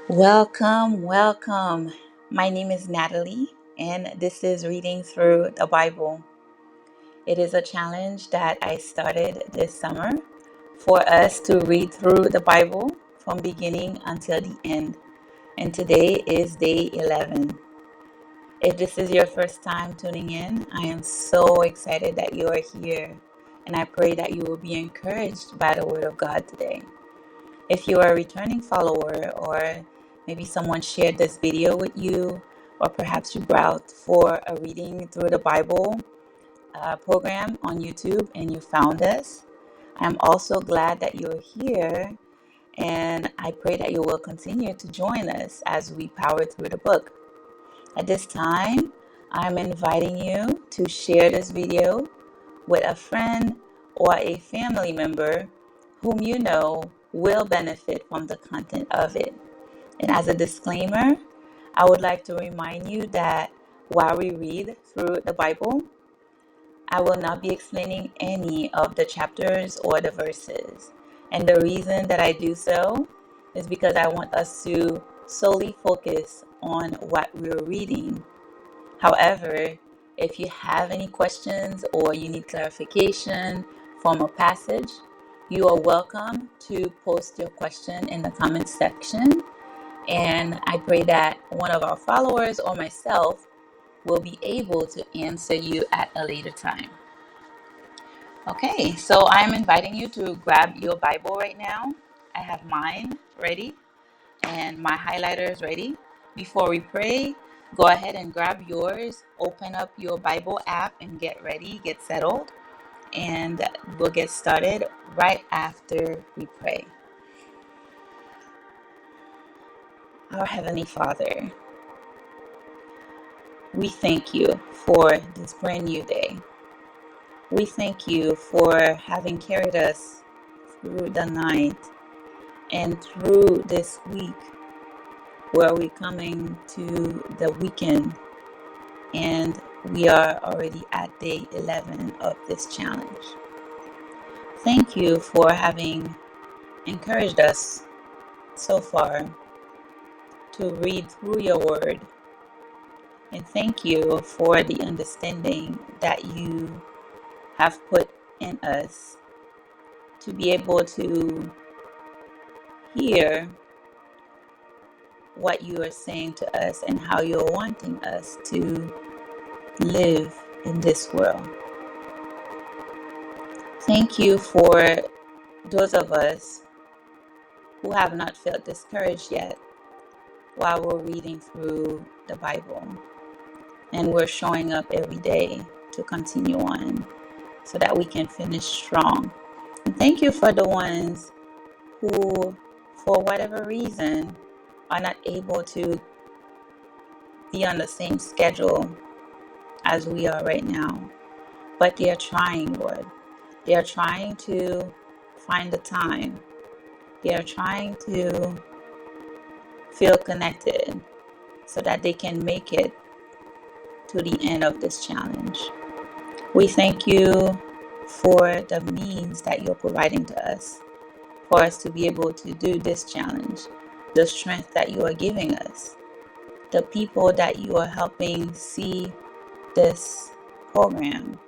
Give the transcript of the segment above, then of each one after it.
Welcome, welcome. My name is Nathalie, and this is Reading Through the Bible. It is a challenge that I started this summer for us to read through the Bible from beginning until the end. And today is day 11. If this is your first time tuning in, I am so excited that you are here, and I pray that you will be encouraged by the Word of God today. If you are a returning follower, or maybe someone shared this video with you, or perhaps you browsed for a reading through the Bible program on YouTube and you found us, I'm also glad that you're here, and I pray that you will continue to join us as we power through the book. At this time, I'm inviting you to share this video with a friend or a family member whom you know will benefit from the content of it. And as a disclaimer, I would like to remind you that while we read through the Bible, I will not be explaining any of the chapters or the verses. And the reason that I do so is because I want us to solely focus on what we're reading. However, if you have any questions or you need clarification from a passage, you are welcome to post your question in the comment section. And I pray that one of our followers or myself will be able to answer you at a later time. Okay, so I'm inviting you to grab your Bible right now. I have mine ready and my highlighters ready. Before we pray, go ahead and grab yours, open up your Bible app and get ready, get settled, and we'll get started right after we pray. Our Heavenly Father, we thank you for this brand new day. We thank you for having carried us through the night and through this week where we're coming to the weekend, and we are already at day 11 of this challenge. Thank you for having encouraged us so far to read through your word, and thank you for the understanding that you have put in us to be able to hear what you are saying to us and how you're wanting us to live in this world. Thank you for those of us who have not felt discouraged yet while we're reading through the Bible, and we're showing up every day to continue on so that we can finish strong. And thank you for the ones who, for whatever reason, are not able to be on the same schedule as we are right now, but they are trying, Lord. They are trying to find the time. They are trying to feel connected so that they can make it to the end of this challenge. We thank you for the means that you're providing to us for us to be able to do this challenge, the strength that you are giving us, the people that you are helping see this program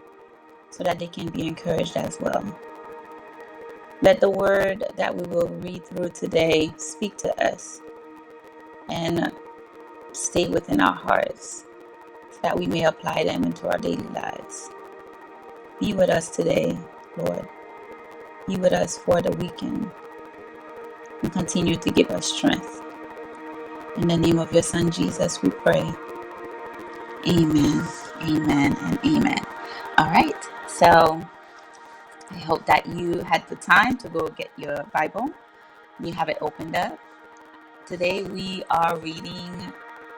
so that they can be encouraged as well. Let the word that we will read through today speak to us and stay within our hearts so that we may apply them into our daily lives. Be with us today, Lord. Be with us for the weekend and continue to give us strength. In the name of your Son, Jesus, we pray. Amen, amen, and amen. All right, so I hope that you had the time to go get your Bible. You have it opened up. Today we are reading,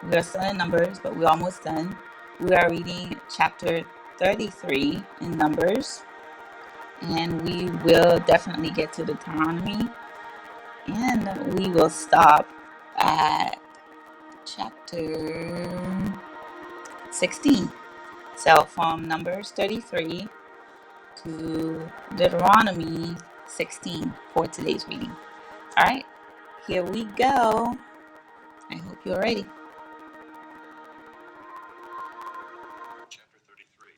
we are still in Numbers, but we're almost done. We are reading chapter 33 in Numbers, and we will definitely get to Deuteronomy, and we will stop at chapter 16. So from Numbers 33 to Deuteronomy 16 for today's reading. All right, here we go. I hope you're ready. Chapter 33.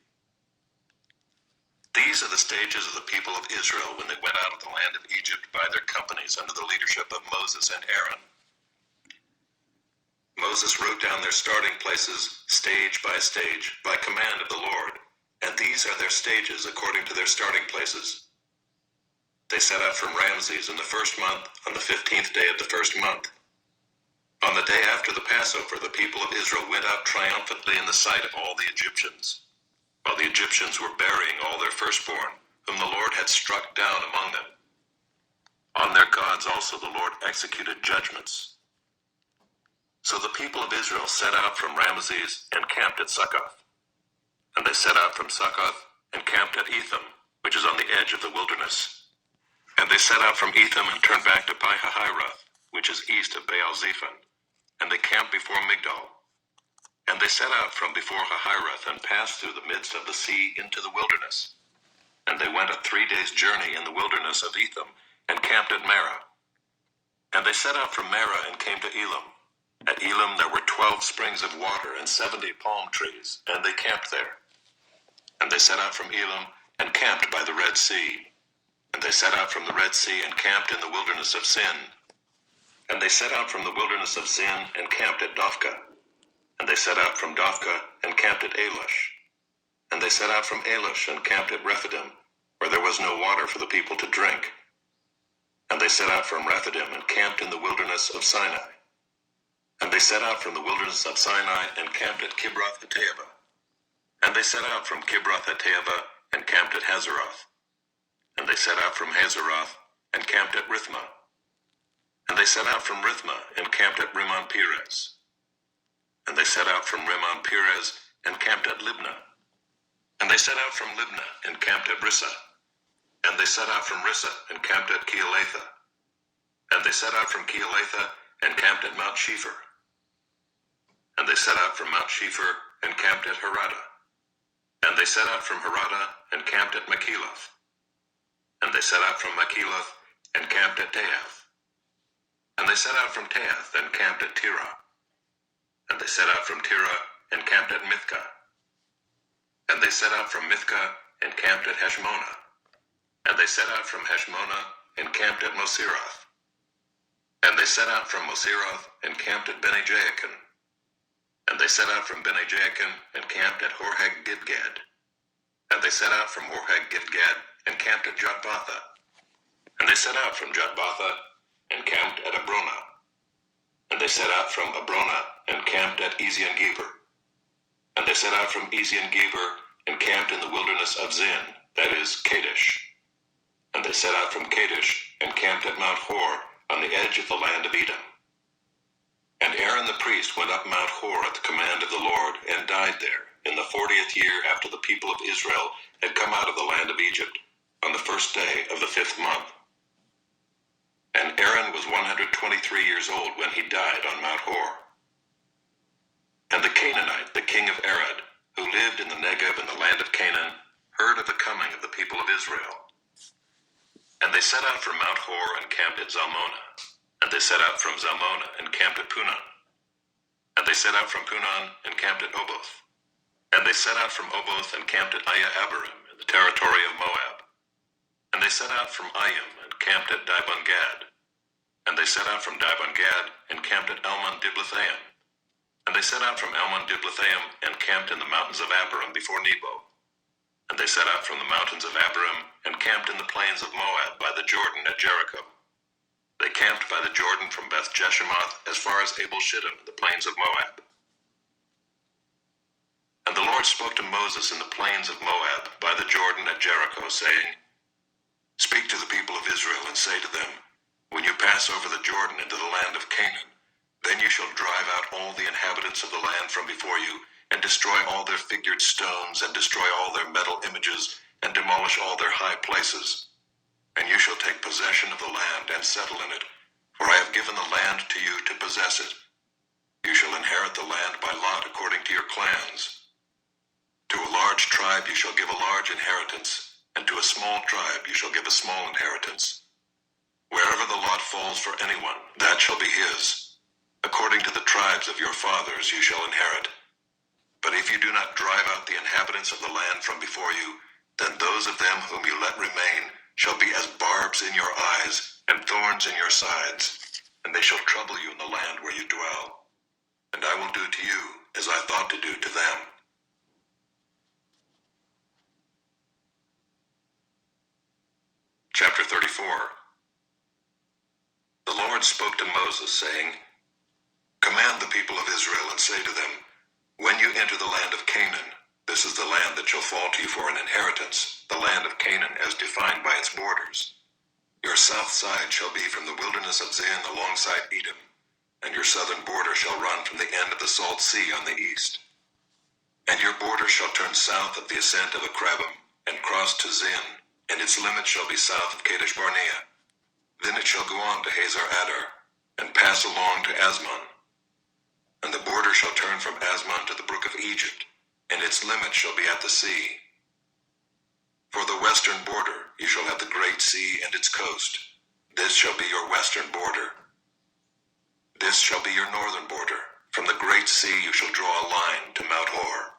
These are the stages of the people of Israel when they went out of the land of Egypt by their companies under the leadership of Moses and Aaron. Moses wrote down their starting places, stage by stage, by command of the Lord, and these are their stages according to their starting places. They set out from Ramses in the first month, on the 15th day of the first month. On the day after the Passover, the people of Israel went out triumphantly in the sight of all the Egyptians, while the Egyptians were burying all their firstborn, whom the Lord had struck down among them. On their gods also the Lord executed judgments. So the people of Israel set out from Ramses and camped at Succoth. And they set out from Succoth and camped at Etham, which is on the edge of the wilderness. And they set out from Etham and turned back to Pi-hahiroth, which is east of Baal-zephon. And they camped before Migdol. And they set out from before Hahiroth and passed through the midst of the sea into the wilderness. And they went a 3 days' journey in the wilderness of Etham and camped at Marah. And they set out from Marah and came to Elim. At Elim there were 12 springs of water and 70 palm trees, and they camped there. And they set out from Elim and camped by the Red Sea. And they set out from the Red Sea and camped in the wilderness of Sin. And they set out from the wilderness of Sin and camped at Dophkah. And they set out from Dophkah and camped at Elish. And they set out from Elish and camped at Rephidim, where there was no water for the people to drink. And they set out from Rephidim and camped in the wilderness of Sinai. And they set out from the wilderness of Sinai and camped at Kibroth-hattaavah. And they set out from Kibroth-hattaavah and camped at Hazeroth. And they set out from Hazeroth and camped at Rithmah. And they set out from Rithmah and camped at Rimmon-Perez. And they set out from Rimmon-Perez and camped at Libnah. And they set out from Libnah and camped at Rissah. And they set out from Rissah and camped at Keelatha. And they set out from Keelatha and camped at Mount Shepher. And they set out from Mount Shepher and camped at Haradah. And they set out from Haradah and camped at Makheloth. And they set out from Makheloth and camped at Tehath. And they set out from Tehath and camped at Tirah. And they set out from Tirah and camped at Mithkah. And they set out from Mithkah and camped at Heshmonah. And they set out from Heshmonah and camped at Moseroth. And they set out from Moseroth and camped at Bene-Jaakan. And they set out from Bene-Jaakan and camped at Horhag-Gidgad. And they set out from Horhag-Gidgad and camped at Jotbatha. And they set out from Jotbatha and camped at Abrona. And they set out from Abrona and camped at Ezion-Geber. And they set out from Ezion-Geber and camped in the wilderness of Zin, that is, Kadesh. And they set out from Kadesh and camped at Mount Hor on the edge of the land of Edom. And Aaron the priest went up Mount Hor at the command of the Lord and died there in the 40th year after the people of Israel had come out of the land of Egypt, on the first day of the 5th month. And Aaron was 123 years old when he died on Mount Hor. And the Canaanite, the king of Arad, who lived in the Negev in the land of Canaan, heard of the coming of the people of Israel. And they set out from Mount Hor and camped at Zalmonah. And they set out from Zalmonah and camped at Punon. And they set out from Punon and camped at Oboth. And they set out from Oboth and camped at Aya-Abarim in the territory of Moab. And they set out from Ayim and camped at Dibon-Gad. And they set out from Dibon-Gad and camped at Almon-Diblathaim. And they set out from Almon-Diblathaim and camped in the mountains of Abarim before Nebo. And they set out from the mountains of Abarim and camped in the plains of Moab by the Jordan at Jericho. They camped by the Jordan from Beth-Jeshemoth as far as Abel-Shittim in the plains of Moab. And the Lord spoke to Moses in the plains of Moab by the Jordan at Jericho, saying, "Speak to the people of Israel and say to them, when you pass over the Jordan into the land of Canaan, then you shall drive out all the inhabitants of the land from before you, and destroy all their figured stones, and destroy all their metal images, and demolish all their high places. And you shall take possession of the land and settle in it, for I have given the land to you to possess it. You shall inherit the land by lot according to your clans. To a large tribe you shall give a large inheritance, and to a small tribe you shall give a small inheritance. Wherever the lot falls for anyone, that shall be his. According to the tribes of your fathers you shall inherit. But if you do not drive out the inhabitants of the land from before you, then those of them whom you let remain shall be as barbs in your eyes and thorns in your sides, and they shall trouble you in the land where you dwell. And I will do to you as I thought to do to them. Chapter 34. The Lord spoke to Moses, saying, Command the people of Israel and say to them, When you enter the land of Canaan, this is the land that shall fall to you for an inheritance, the land of Canaan as defined by its borders. Your south side shall be from the wilderness of Zin alongside Edom, and your southern border shall run from the end of the Salt Sea on the east. And your border shall turn south at the ascent of Akrabim, and cross to Zin, and its limit shall be south of Kadesh Barnea. Then it shall go on to Hazar Adar, and pass along to Asmon. And the border shall turn from Asmon to the brook of Egypt, and its limit shall be at the sea. For the western border you shall have the great sea and its coast. This shall be your western border. This shall be your northern border. From the great sea you shall draw a line to Mount Hor.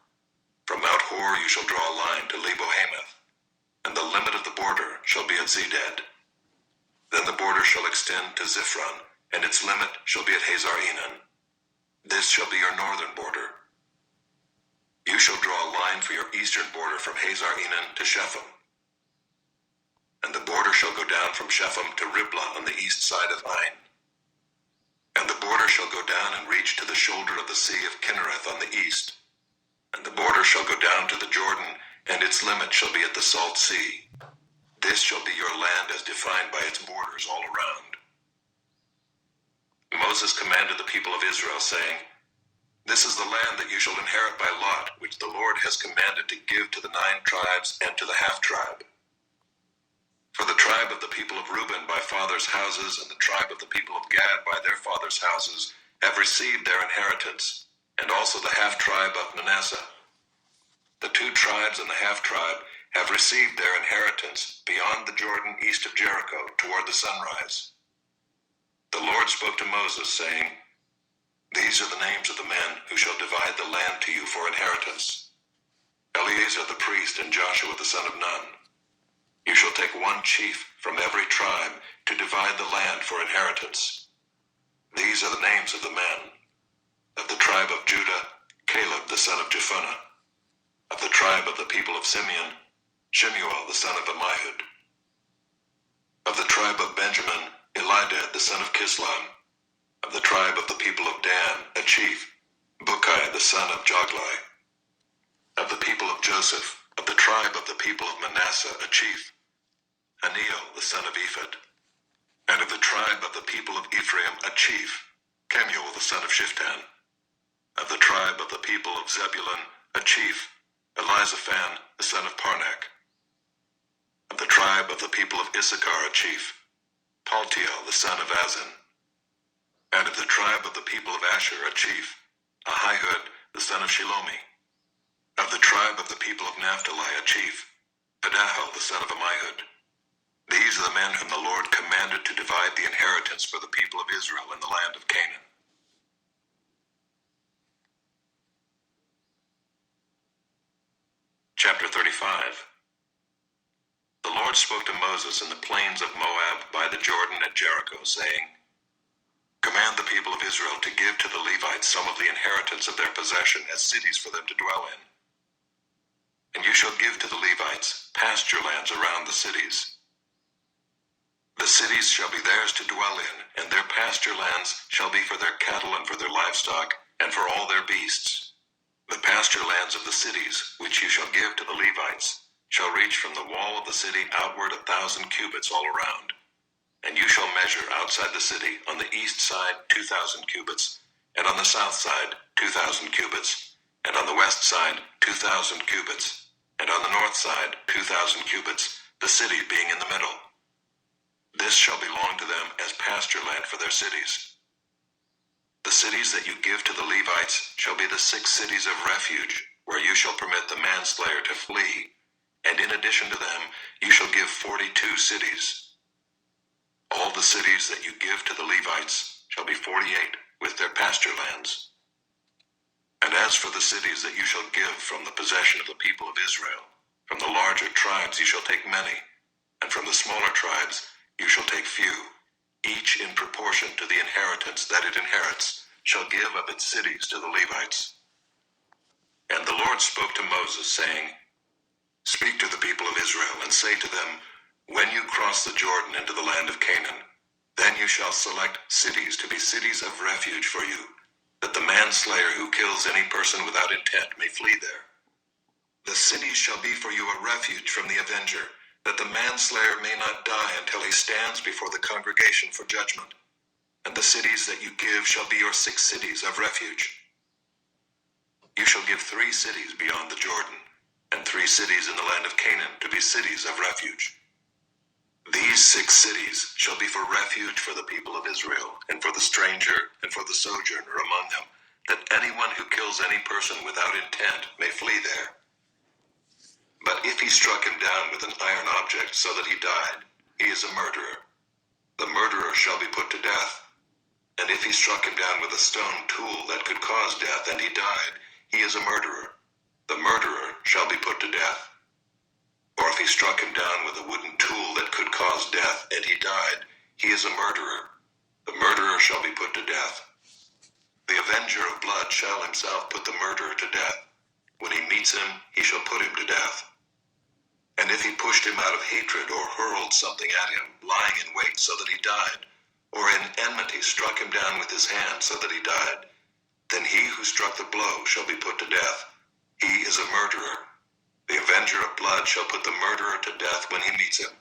From Mount Hor you shall draw a line to Lebo-Hamath, and the limit of the border shall be at Zedad. Then the border shall extend to Ziphron, and its limit shall be at Hazar-Enan. This shall be your northern border. You shall draw a line for your eastern border from Hazar-Enan to Shepham. And the border shall go down from Shepham to Riblah on the east side of Ain. And the border shall go down and reach to the shoulder of the sea of Kinnereth on the east. And the border shall go down to the Jordan, and its limit shall be at the Salt Sea. This shall be your land as defined by its borders all around. Moses commanded the people of Israel, saying, This is the land that you shall inherit by lot, which the Lord has commanded to give to the 9 tribes and to the half-tribe. For the tribe of the people of Reuben by fathers' houses, and the tribe of the people of Gad by their fathers' houses, have received their inheritance, and also the half-tribe of Manasseh. The 2 tribes and the half-tribe have received their inheritance beyond the Jordan east of Jericho toward the sunrise. The Lord spoke to Moses, saying, These are the names of the men who shall divide the land to you for inheritance. Eleazar the priest and Joshua the son of Nun. You shall take 1 chief from every tribe to divide the land for inheritance. These are the names of the men. Of the tribe of Judah, Caleb the son of Jephunneh. Of the tribe of the people of Simeon, Shemuel the son of Ammihud. Of the tribe of Benjamin, Elidad the son of Kislam. Of the tribe of the people of Dan, a chief, Bukai the son of Joglai. Of the people of Joseph, of the tribe of the people of Manasseh, a chief, Haniel the son of Ephod. And of the tribe of the people of Ephraim, a chief, Kemuel the son of Shiftan. Of the tribe of the people of Zebulun, a chief, Elizaphan the son of Parnak. Of the tribe of the people of Issachar, a chief, Paltiel the son of Azan. And of the tribe of the people of Asher, a chief, Ahihud the son of Shilomi. Of the tribe of the people of Naphtali, a chief, Pedahel the son of Ammihud. These are the men whom the Lord commanded to divide the inheritance for the people of Israel in the land of Canaan. Chapter 35. The Lord spoke to Moses in the plains of Moab by the Jordan at Jericho, saying, Command the people of Israel to give to the Levites some of the inheritance of their possession as cities for them to dwell in. And you shall give to the Levites pasture lands around the cities. The cities shall be theirs to dwell in, and their pasture lands shall be for their cattle and for their livestock, and for all their beasts. The pasture lands of the cities, which you shall give to the Levites, shall reach from the wall of the city outward 1,000 cubits all around. And you shall measure outside the city on the east side 2,000 cubits, and on the south side 2,000 cubits, and on the west side 2,000 cubits, and on the north side 2,000 cubits, the city being in the middle. This shall belong to them as pasture land for their cities. The cities that you give to the Levites shall be the 6 cities of refuge, where you shall permit the manslayer to flee, and in addition to them you shall give 42 cities. All the cities that you give to the Levites shall be 48, with their pasture lands. And as for the cities that you shall give from the possession of the people of Israel, from the larger tribes you shall take many, and from the smaller tribes you shall take few, each in proportion to the inheritance that it inherits, shall give of its cities to the Levites. And the Lord spoke to Moses, saying, Speak to the people of Israel, and say to them, When you cross the Jordan into the land of Canaan, then you shall select cities to be cities of refuge for you, that the manslayer who kills any person without intent may flee there. The cities shall be for you a refuge from the avenger, that the manslayer may not die until he stands before the congregation for judgment. And the cities that you give shall be your 6 cities of refuge. You shall give 3 cities beyond the Jordan, and 3 cities in the land of Canaan to be cities of refuge. These 6 cities shall be for refuge for the people of Israel, and for the stranger, and for the sojourner among them, that anyone who kills any person without intent may flee there. But if he struck him down with an iron object so that he died, he is a murderer. The murderer shall be put to death. And if he struck him down with a stone tool that could cause death, and he died, he is a murderer. The murderer shall be put to death. Or if he struck him down with a wooden tool that could cause death, and he died, he is a murderer. The murderer shall be put to death. The avenger of blood shall himself put the murderer to death. When he meets him, he shall put him to death. And if he pushed him out of hatred or hurled something at him, lying in wait so that he died, or in enmity struck him down with his hand so that he died, then he who struck the blow shall be put to death. He is a murderer. The avenger of blood shall put the murderer to death when he meets him.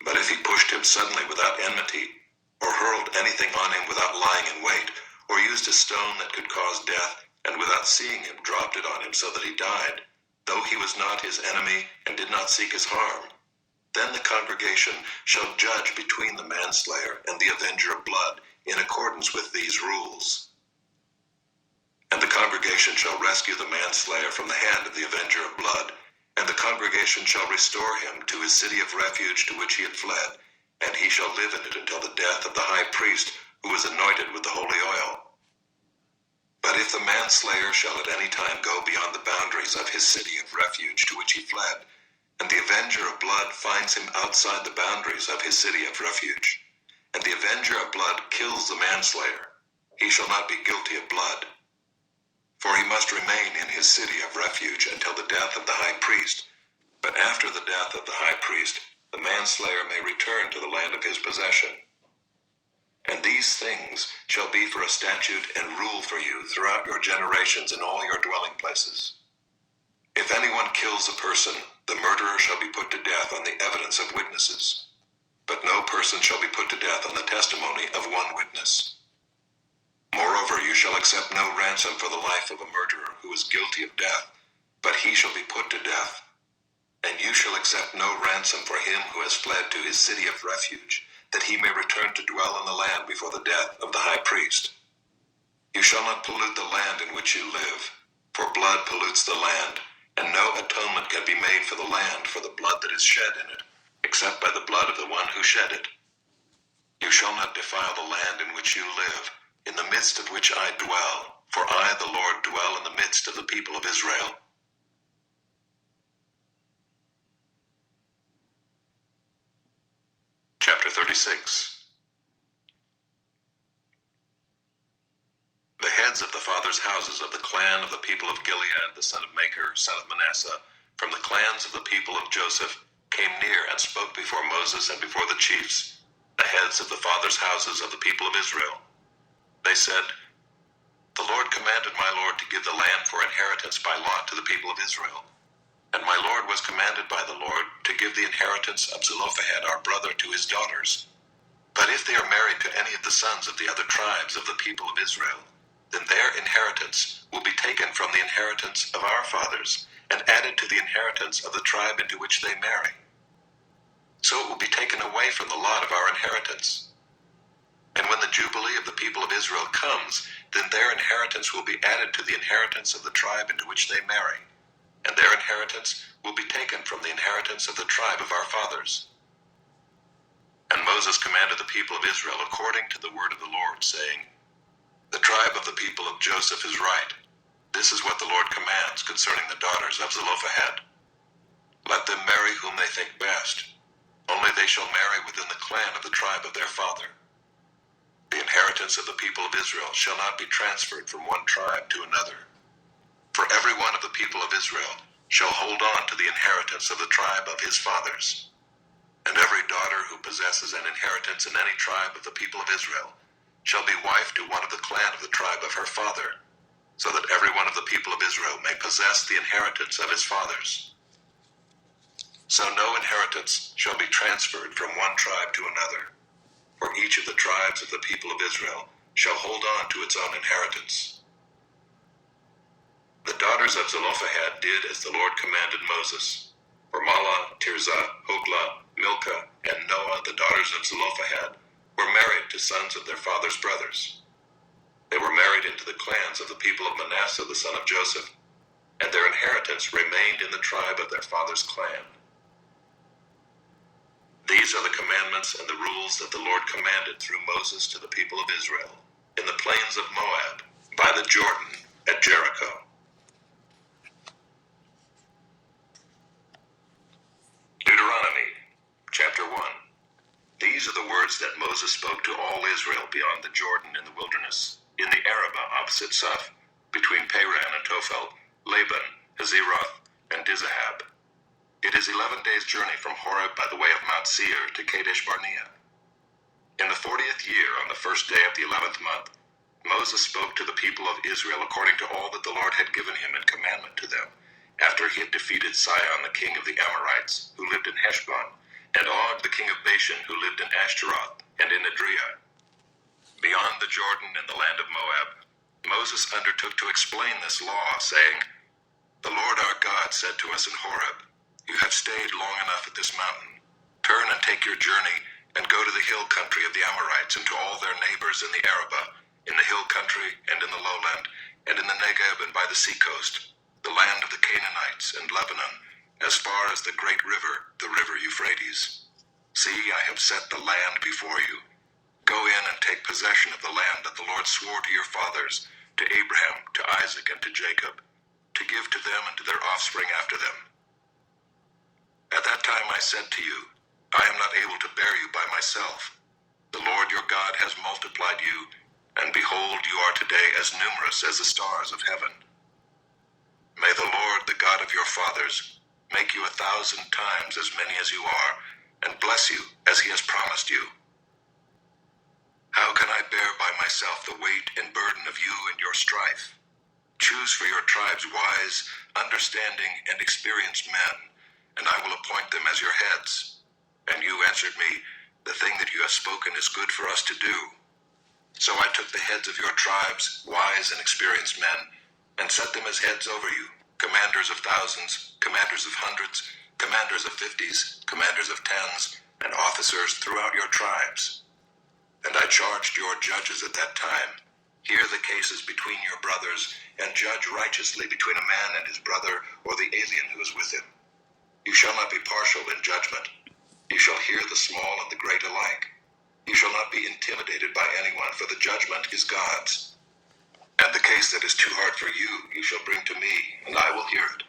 But if he pushed him suddenly without enmity, or hurled anything on him without lying in wait, or used a stone that could cause death, and without seeing him dropped it on him so that he died, though he was not his enemy and did not seek his harm, then the congregation shall judge between the manslayer and the avenger of blood in accordance with these rules. And the congregation shall rescue the manslayer from the hand of the avenger of blood, and the congregation shall restore him to his city of refuge to which he had fled, and he shall live in it until the death of the high priest who is anointed with the holy oil. But if the manslayer shall at any time go beyond the boundaries of his city of refuge to which he fled, and the avenger of blood finds him outside the boundaries of his city of refuge, and the avenger of blood kills the manslayer, he shall not be guilty of blood. For he must remain in his city of refuge until the death of the high priest. But after the death of the high priest, the manslayer may return to the land of his possession. And these things shall be for a statute and rule for you throughout your generations in all your dwelling places. If anyone kills a person, the murderer shall be put to death on the evidence of witnesses. But no person shall be put to death on the testimony of one witness. Moreover, you shall accept no ransom for the life of a murderer who is guilty of death, but he shall be put to death. And you shall accept no ransom for him who has fled to his city of refuge, that he may return to dwell in the land before the death of the high priest. You shall not pollute the land in which you live, for blood pollutes the land, and no atonement can be made for the land for the blood that is shed in it, except by the blood of the one who shed it. You shall not defile the land in which you live, in the midst of which I dwell, for I, the Lord, dwell in the midst of the people of Israel. Chapter 36. The heads of the fathers' houses of the clan of the people of Gilead, the son of Machir, son of Manasseh, from the clans of the people of Joseph, came near and spoke before Moses and before the chiefs, the heads of the fathers' houses of the people of Israel. They said, The Lord commanded my Lord to give the land for inheritance by lot to the people of Israel. And my Lord was commanded by the Lord to give the inheritance of Zelophehad our brother to his daughters. But if they are married to any of the sons of the other tribes of the people of Israel, then their inheritance will be taken from the inheritance of our fathers and added to the inheritance of the tribe into which they marry. So it will be taken away from the lot of our inheritance. And when the jubilee of the people of Israel comes, then their inheritance will be added to the inheritance of the tribe into which they marry, and their inheritance will be taken from the inheritance of the tribe of our fathers. And Moses commanded the people of Israel according to the word of the Lord, saying, The tribe of the people of Joseph is right. This is what the Lord commands concerning the daughters of Zelophehad. Let them marry whom they think best. Only they shall marry within the clan of the tribe of their father. The inheritance of the people of Israel shall not be transferred from one tribe to another. For every one of the people of Israel shall hold on to the inheritance of the tribe of his fathers. And every daughter who possesses an inheritance in any tribe of the people of Israel shall be wife to one of the clan of the tribe of her father, so that every one of the people of Israel may possess the inheritance of his fathers. So no inheritance shall be transferred from one tribe to another, for each of the tribes of the people of Israel shall hold on to its own inheritance. The daughters of Zelophehad did as the Lord commanded Moses. For Mahlah, Tirzah, Hoglah, Milcah, and Noah, the daughters of Zelophehad, were married to sons of their father's brothers. They were married into the clans of the people of Manasseh, the son of Joseph, and their inheritance remained in the tribe of their father's clan. These are the commandments and the rules that the Lord commanded through Moses to the people of Israel, in the plains of Moab, by the Jordan, at Jericho. Deuteronomy, chapter 1. These are the words that Moses spoke to all Israel beyond the Jordan in the wilderness, in the Arabah opposite Suph, between Paran and Tophel, Laban, Hazeroth, and Dizahab. It is 11 days' journey from Horeb by the way of Mount Seir to Kadesh Barnea. In the 40th year, on the first day of the 11th month, Moses spoke to the people of Israel according to all that the Lord had given him in commandment to them, after he had defeated Sihon the king of the Amorites, who lived in Heshbon, and Og the king of Bashan, who lived in Ashtaroth and in Edrei. Beyond the Jordan in the land of Moab, Moses undertook to explain this law, saying, The Lord our God said to us in Horeb, You have stayed long enough at this mountain. Turn and take your journey, and go to the hill country of the Amorites, and to all their neighbors in the Arabah, in the hill country and in the lowland, and in the Negeb and by the seacoast, the land of the Canaanites and Lebanon, as far as the great river, the river Euphrates. See, I have set the land before you. Go in and take possession of the land that the Lord swore to your fathers, to Abraham, to Isaac, and to Jacob, to give to them and to their offspring after them. At that time I said to you, I am not able to bear you by myself. The Lord your God has multiplied you, and behold, you are today as numerous as the stars of heaven. May the Lord, the God of your fathers, make you 1,000 times as many as you are, and bless you as he has promised you. How can I bear by myself the weight and burden of you and your strife? Choose for your tribes wise, understanding, and experienced men, and I will appoint them as your heads. And you answered me, The thing that you have spoken is good for us to do. So I took the heads of your tribes, wise and experienced men, and set them as heads over you, commanders of thousands, commanders of hundreds, commanders of 50s, commanders of 10s, and officers throughout your tribes. And I charged your judges at that time, Hear the cases between your brothers, and judge righteously between a man and his brother, or the alien who is with him. You shall not be partial in judgment. You shall hear the small and the great alike. You shall not be intimidated by anyone, for the judgment is God's. And the case that is too hard for you, you shall bring to me, and I will hear it.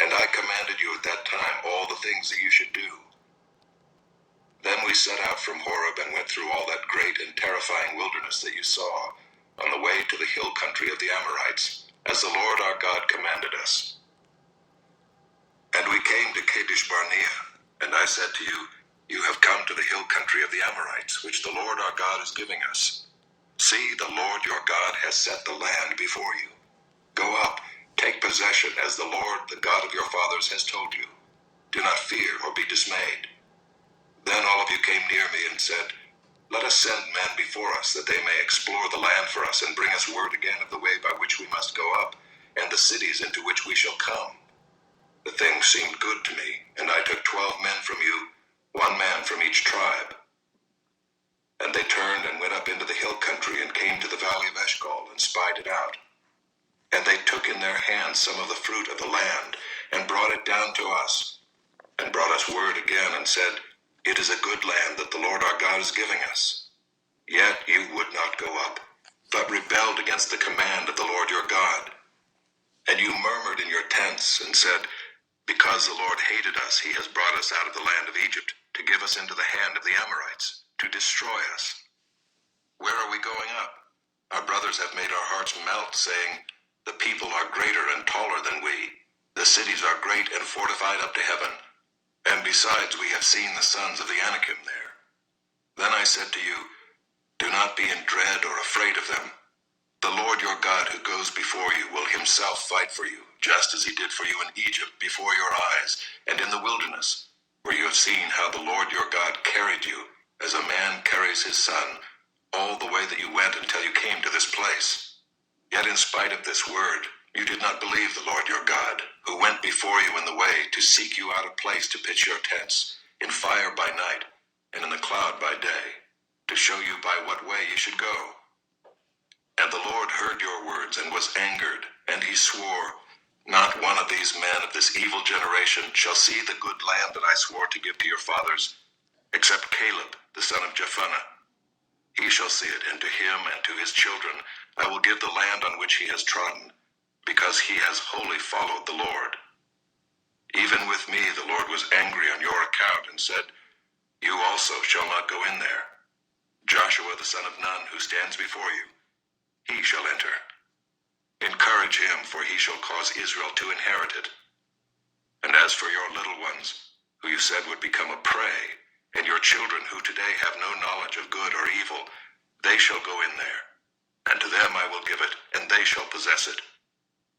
And I commanded you at that time all the things that you should do. Then we set out from Horeb and went through all that great and terrifying wilderness that you saw, on the way to the hill country of the Amorites, as the Lord our God commanded us. And we came to Kadesh Barnea, and I said to you, You have come to the hill country of the Amorites, which the Lord our God is giving us. See, the Lord your God has set the land before you. Go up, take possession, as the Lord, the God of your fathers, has told you. Do not fear or be dismayed. Then all of you came near me and said, Let us send men before us, that they may explore the land for us, and bring us word again of the way by which we must go up, and the cities into which we shall come. The thing seemed good to me, and I took 12 men from you, 1 man from each tribe. And they turned and went up into the hill country, and came to the valley of Eshcol, and spied it out. And they took in their hands some of the fruit of the land, and brought it down to us, and brought us word again, and said, It is a good land that the Lord our God is giving us. Yet you would not go up. but rebelled against the command of the Lord your God. And you murmured in your tents and said, because the Lord hated us, he has brought us out of the land of Egypt to give us into the hand of the Amorites, to destroy us. Where are we going up? Our brothers have made our hearts melt, saying, the people are greater and taller than we. The cities are great and fortified up to heaven. And besides, we have seen the sons of the Anakim there. Then I said to you, do not be in dread or afraid of them. The Lord your God who goes before you will himself fight for you, just as he did for you in Egypt before your eyes, and in the wilderness, where you have seen how the Lord your God carried you, as a man carries his son, all the way that you went until you came to this place. Yet in spite of this word, you did not believe the Lord your God, who went before you in the way to seek you out a place to pitch your tents, in fire by night, and in the cloud by day, to show you by what way you should go. And the Lord heard your words and was angered, and he swore, not one of these men of this evil generation shall see the good land that I swore to give to your fathers, except Caleb, the son of Jephunneh. He shall see it, and to him and to his children I will give the land on which he has trodden, because he has wholly followed the Lord. Even with me the Lord was angry on your account, and said, you also shall not go in there. Joshua the son of Nun, who stands before you, he shall enter. Encourage him, for he shall cause Israel to inherit it. And as for your little ones, who you said would become a prey, and your children who today have no knowledge of good or evil, they shall go in there, and to them I will give it, and they shall possess it.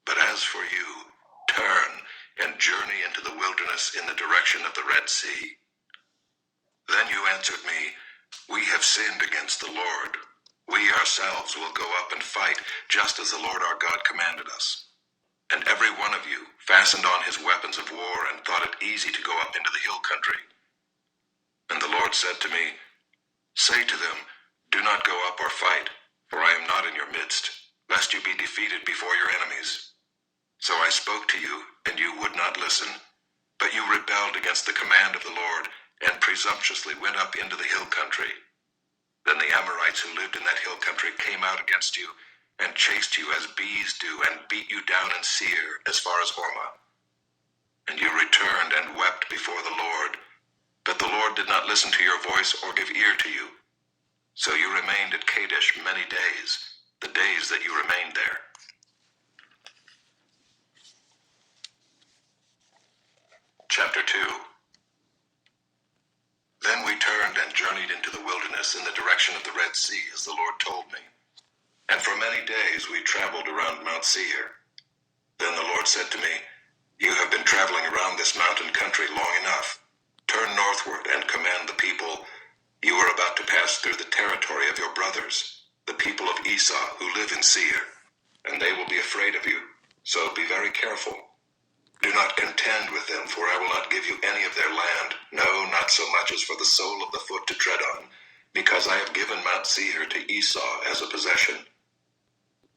But as for you, turn and journey into the wilderness in the direction of the Red Sea. Then you answered me, we have sinned against the Lord. We ourselves will go up and fight, just as the Lord our God commanded us. And every one of you fastened on his weapons of war and thought it easy to go up into the hill country. And the Lord said to me, say to them, do not go up or fight, for I am not in your midst, lest you be defeated before your enemies. So I spoke to you, and you would not listen, but you rebelled against the command of the Lord, and presumptuously went up into the hill country. Then the Amorites who lived in that hill country came out against you, and chased you as bees do, and beat you down in Seir as far as Hormah. And you returned and wept before the Lord, but the Lord did not listen to your voice or give ear to you. So you remained at Kadesh many days, the days that you remained there. Chapter 2. Then we turned and journeyed into the wilderness in the direction of the Red Sea, as the Lord told me. And for many days we traveled around Mount Seir. Then the Lord said to me, you have been traveling around this mountain country long enough. Turn northward and command the people. You are about to pass through the territory of your brothers, the people of Esau who live in Seir, and they will be afraid of you. So be very careful. Do not contend with them, for I will not give you any of their land, no, not so much as for the sole of the foot to tread on, because I have given Mount Seir to Esau as a possession.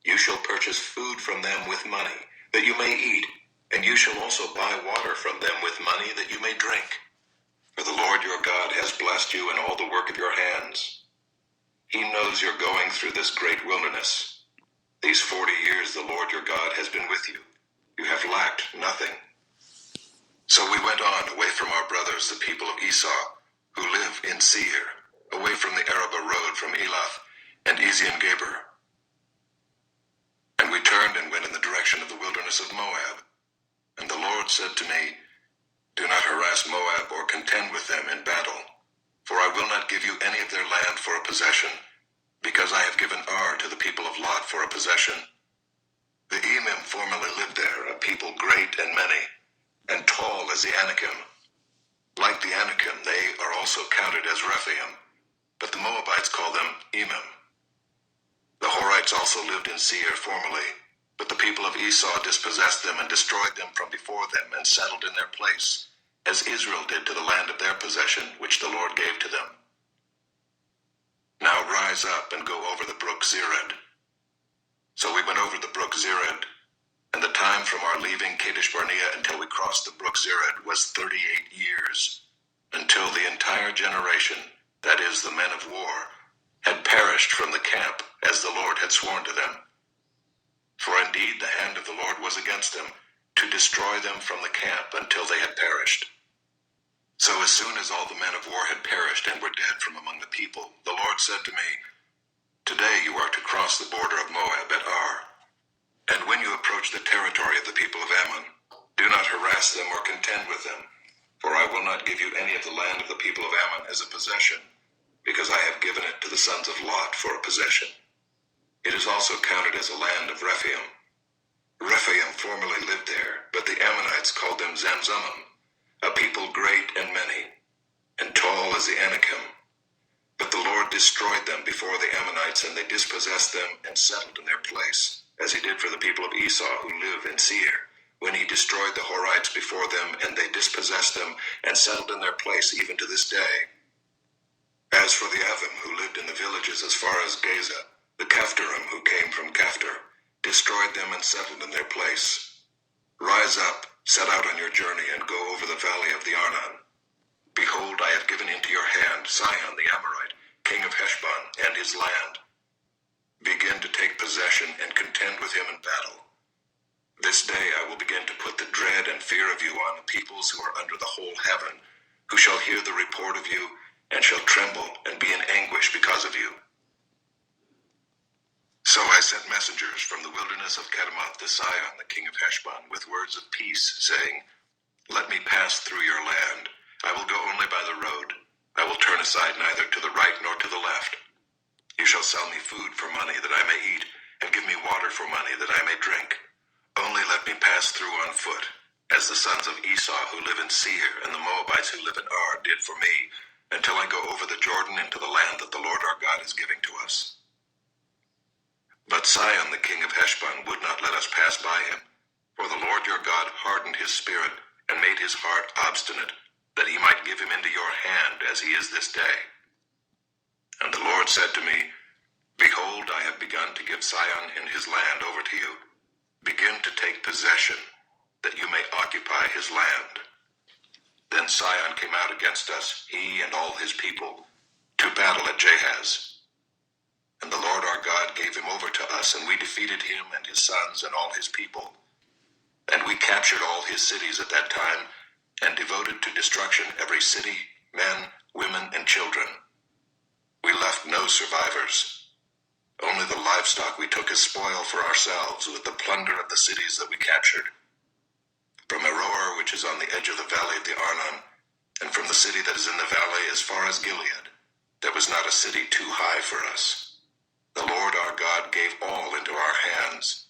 You shall purchase food from them with money, that you may eat, and you shall also buy water from them with money that you may drink. For the Lord your God has blessed you in all the work of your hands. He knows you're going through this great wilderness. These 40 years the Lord your God has been with you. You have lacked nothing. So we went on away from our brothers, the people of Esau, who live in Seir, away from the Arabah road from Elath and Ezion-Geber. And we turned and went in the direction of the wilderness of Moab. And the Lord said to me, do not harass Moab or contend with them in battle, for I will not give you any of their land for a possession, because I have given Ar to the people of Lot for a possession. The Emim formerly lived there, a people great and many, and tall as the Anakim. Like the Anakim, they are also counted as Rephaim, but the Moabites call them Emim. The Horites also lived in Seir formerly, but the people of Esau dispossessed them and destroyed them from before them and settled in their place, as Israel did to the land of their possession, which the Lord gave to them. Now rise up and go over the brook Zered. So we went over the brook Zered, and the time from our leaving Kadesh Barnea until we crossed the brook Zered was 38 years, until the entire generation, that is, the men of war, had perished from the camp, as the Lord had sworn to them. For indeed the hand of the Lord was against them, to destroy them from the camp until they had perished. So as soon as all the men of war had perished and were dead from among the people, the Lord said to me, Today you are to cross the border of Moab at Ar. And when you approach the territory of the people of Ammon, do not harass them or contend with them, for I will not give you any of the land of the people of Ammon as a possession, because I have given it to the sons of Lot for a possession. It is also counted as a land of Rephaim. Rephaim formerly lived there, but the Ammonites called them Zamzummim, a people great and many, and tall as the Anakim. But the Lord destroyed them before the Ammonites, and they dispossessed them and settled in their place, as he did for the people of Esau who live in Seir, when he destroyed the Horites before them, and they dispossessed them and settled in their place even to this day. As for the Avim who lived in the villages as far as Gaza, the Caphtorim who came from Caphtor destroyed them and settled in their place. Rise up, set out on your journey, and go over the valley of the Arnon. Behold, I have given into your hand Sihon the Amorite, king of Heshbon, and his land. Begin to take possession and contend with him in battle. This day I will begin to put the dread and fear of you on the peoples who are under the whole heaven, who shall hear the report of you, and shall tremble and be in anguish because of you. So I sent messengers from the wilderness of Kedemoth to Sihon the king of Heshbon with words of peace, saying, Let me pass through your land. I will go only by the road. I will turn aside neither to the right nor to the left. You shall sell me food for money that I may eat, and give me water for money that I may drink. Only let me pass through on foot, as the sons of Esau who live in Seir and the Moabites who live in Ar did for me, until I go over the Jordan into the land that the Lord our God is giving to us. But Sihon the king of Heshbon would not let us pass by him, for the Lord your God hardened his spirit and made his heart obstinate, that he might give him into your hand as he is this day. And the Lord said to me, Behold, I have begun to give Sihon and his land over to you. Begin to take possession, that you may occupy his land. Then Sihon came out against us, he and all his people, to battle at Jahaz. And the Lord our God gave him over to us, and we defeated him and his sons and all his people. And we captured all his cities at that time, and devoted to destruction every city, men, women, and children. We left no survivors. Only the livestock we took as spoil for ourselves, with the plunder of the cities that we captured. From Aroer, which is on the edge of the valley of the Arnon, and from the city that is in the valley as far as Gilead, there was not a city too high for us. The Lord our God gave all into our hands.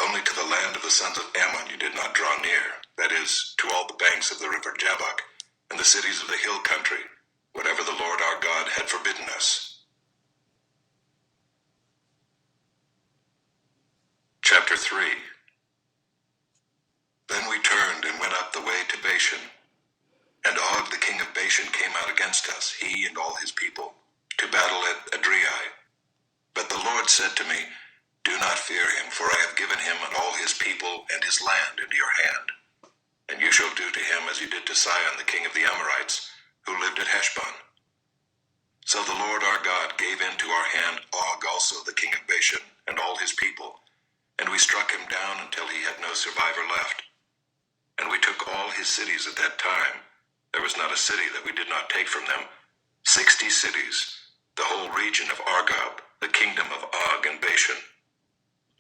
Only to the land of the sons of Ammon you did not draw near, that is, to all the banks of the river Jabbok, and the cities of the hill country, whatever the Lord our God had forbidden us. Chapter 3. Then we turned and went up the way to Bashan. And Og the king of Bashan came out against us, he and all his people, to battle at Adriai. But the Lord said to me, Do not fear him, for I have given him and all his people and his land into your hand. And you shall do to him as you did to Sihon the king of the Amorites, who lived at Heshbon. So the Lord our God gave into our hand Og also the king of Bashan and all his people, and we struck him down until he had no survivor left. And we took all his cities at that time. There was not a city that we did not take from them. 60 cities, the whole region of Argob, the kingdom of Og and Bashan.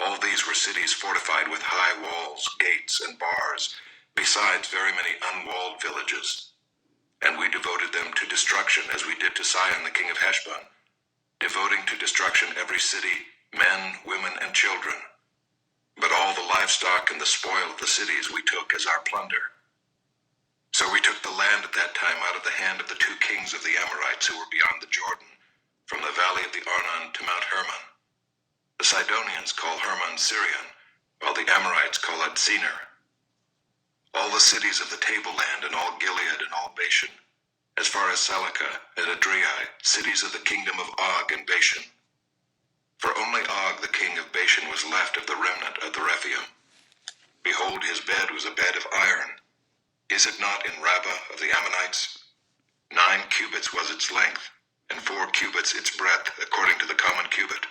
All these were cities fortified with high walls, gates, and bars, besides very many unwalled villages. And we devoted them to destruction as we did to Sihon the king of Heshbon, devoting to destruction every city, men, women, and children. But all the livestock and the spoil of the cities we took as our plunder. So we took the land at that time out of the hand of the 2 kings of the Amorites who were beyond the Jordan, from the valley of the Arnon to Mount Hermon. The Sidonians call Hermon Sirion, while the Amorites call it Senir. All the cities of the tableland and all Gilead and all Bashan, as far as Salakah and Adriai, cities of the kingdom of Og and Bashan. For only Og the king of Bashan was left of the remnant of the Rephaim. Behold, his bed was a bed of iron. Is it not in Rabbah of the Ammonites? 9 cubits was its length, and 4 cubits its breadth, according to the common cubit.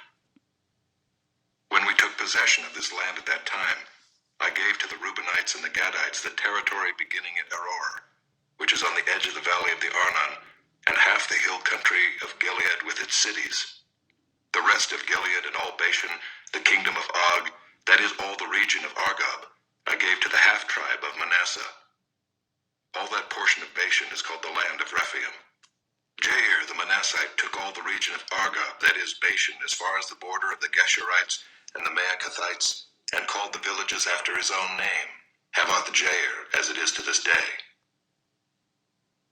When we took possession of this land at that time, I gave to the Reubenites and the Gadites the territory beginning at Aroer, which is on the edge of the valley of the Arnon, and half the hill country of Gilead with its cities. The rest of Gilead and all Bashan, the kingdom of Og, that is all the region of Argob, I gave to the half-tribe of Manasseh. All that portion of Bashan is called the land of Rephaim. Jair the Manassite took all the region of Argob, that is Bashan, as far as the border of the Geshurites and the Maacathites, and called the villages after his own name, Havoth Jair, as it is to this day.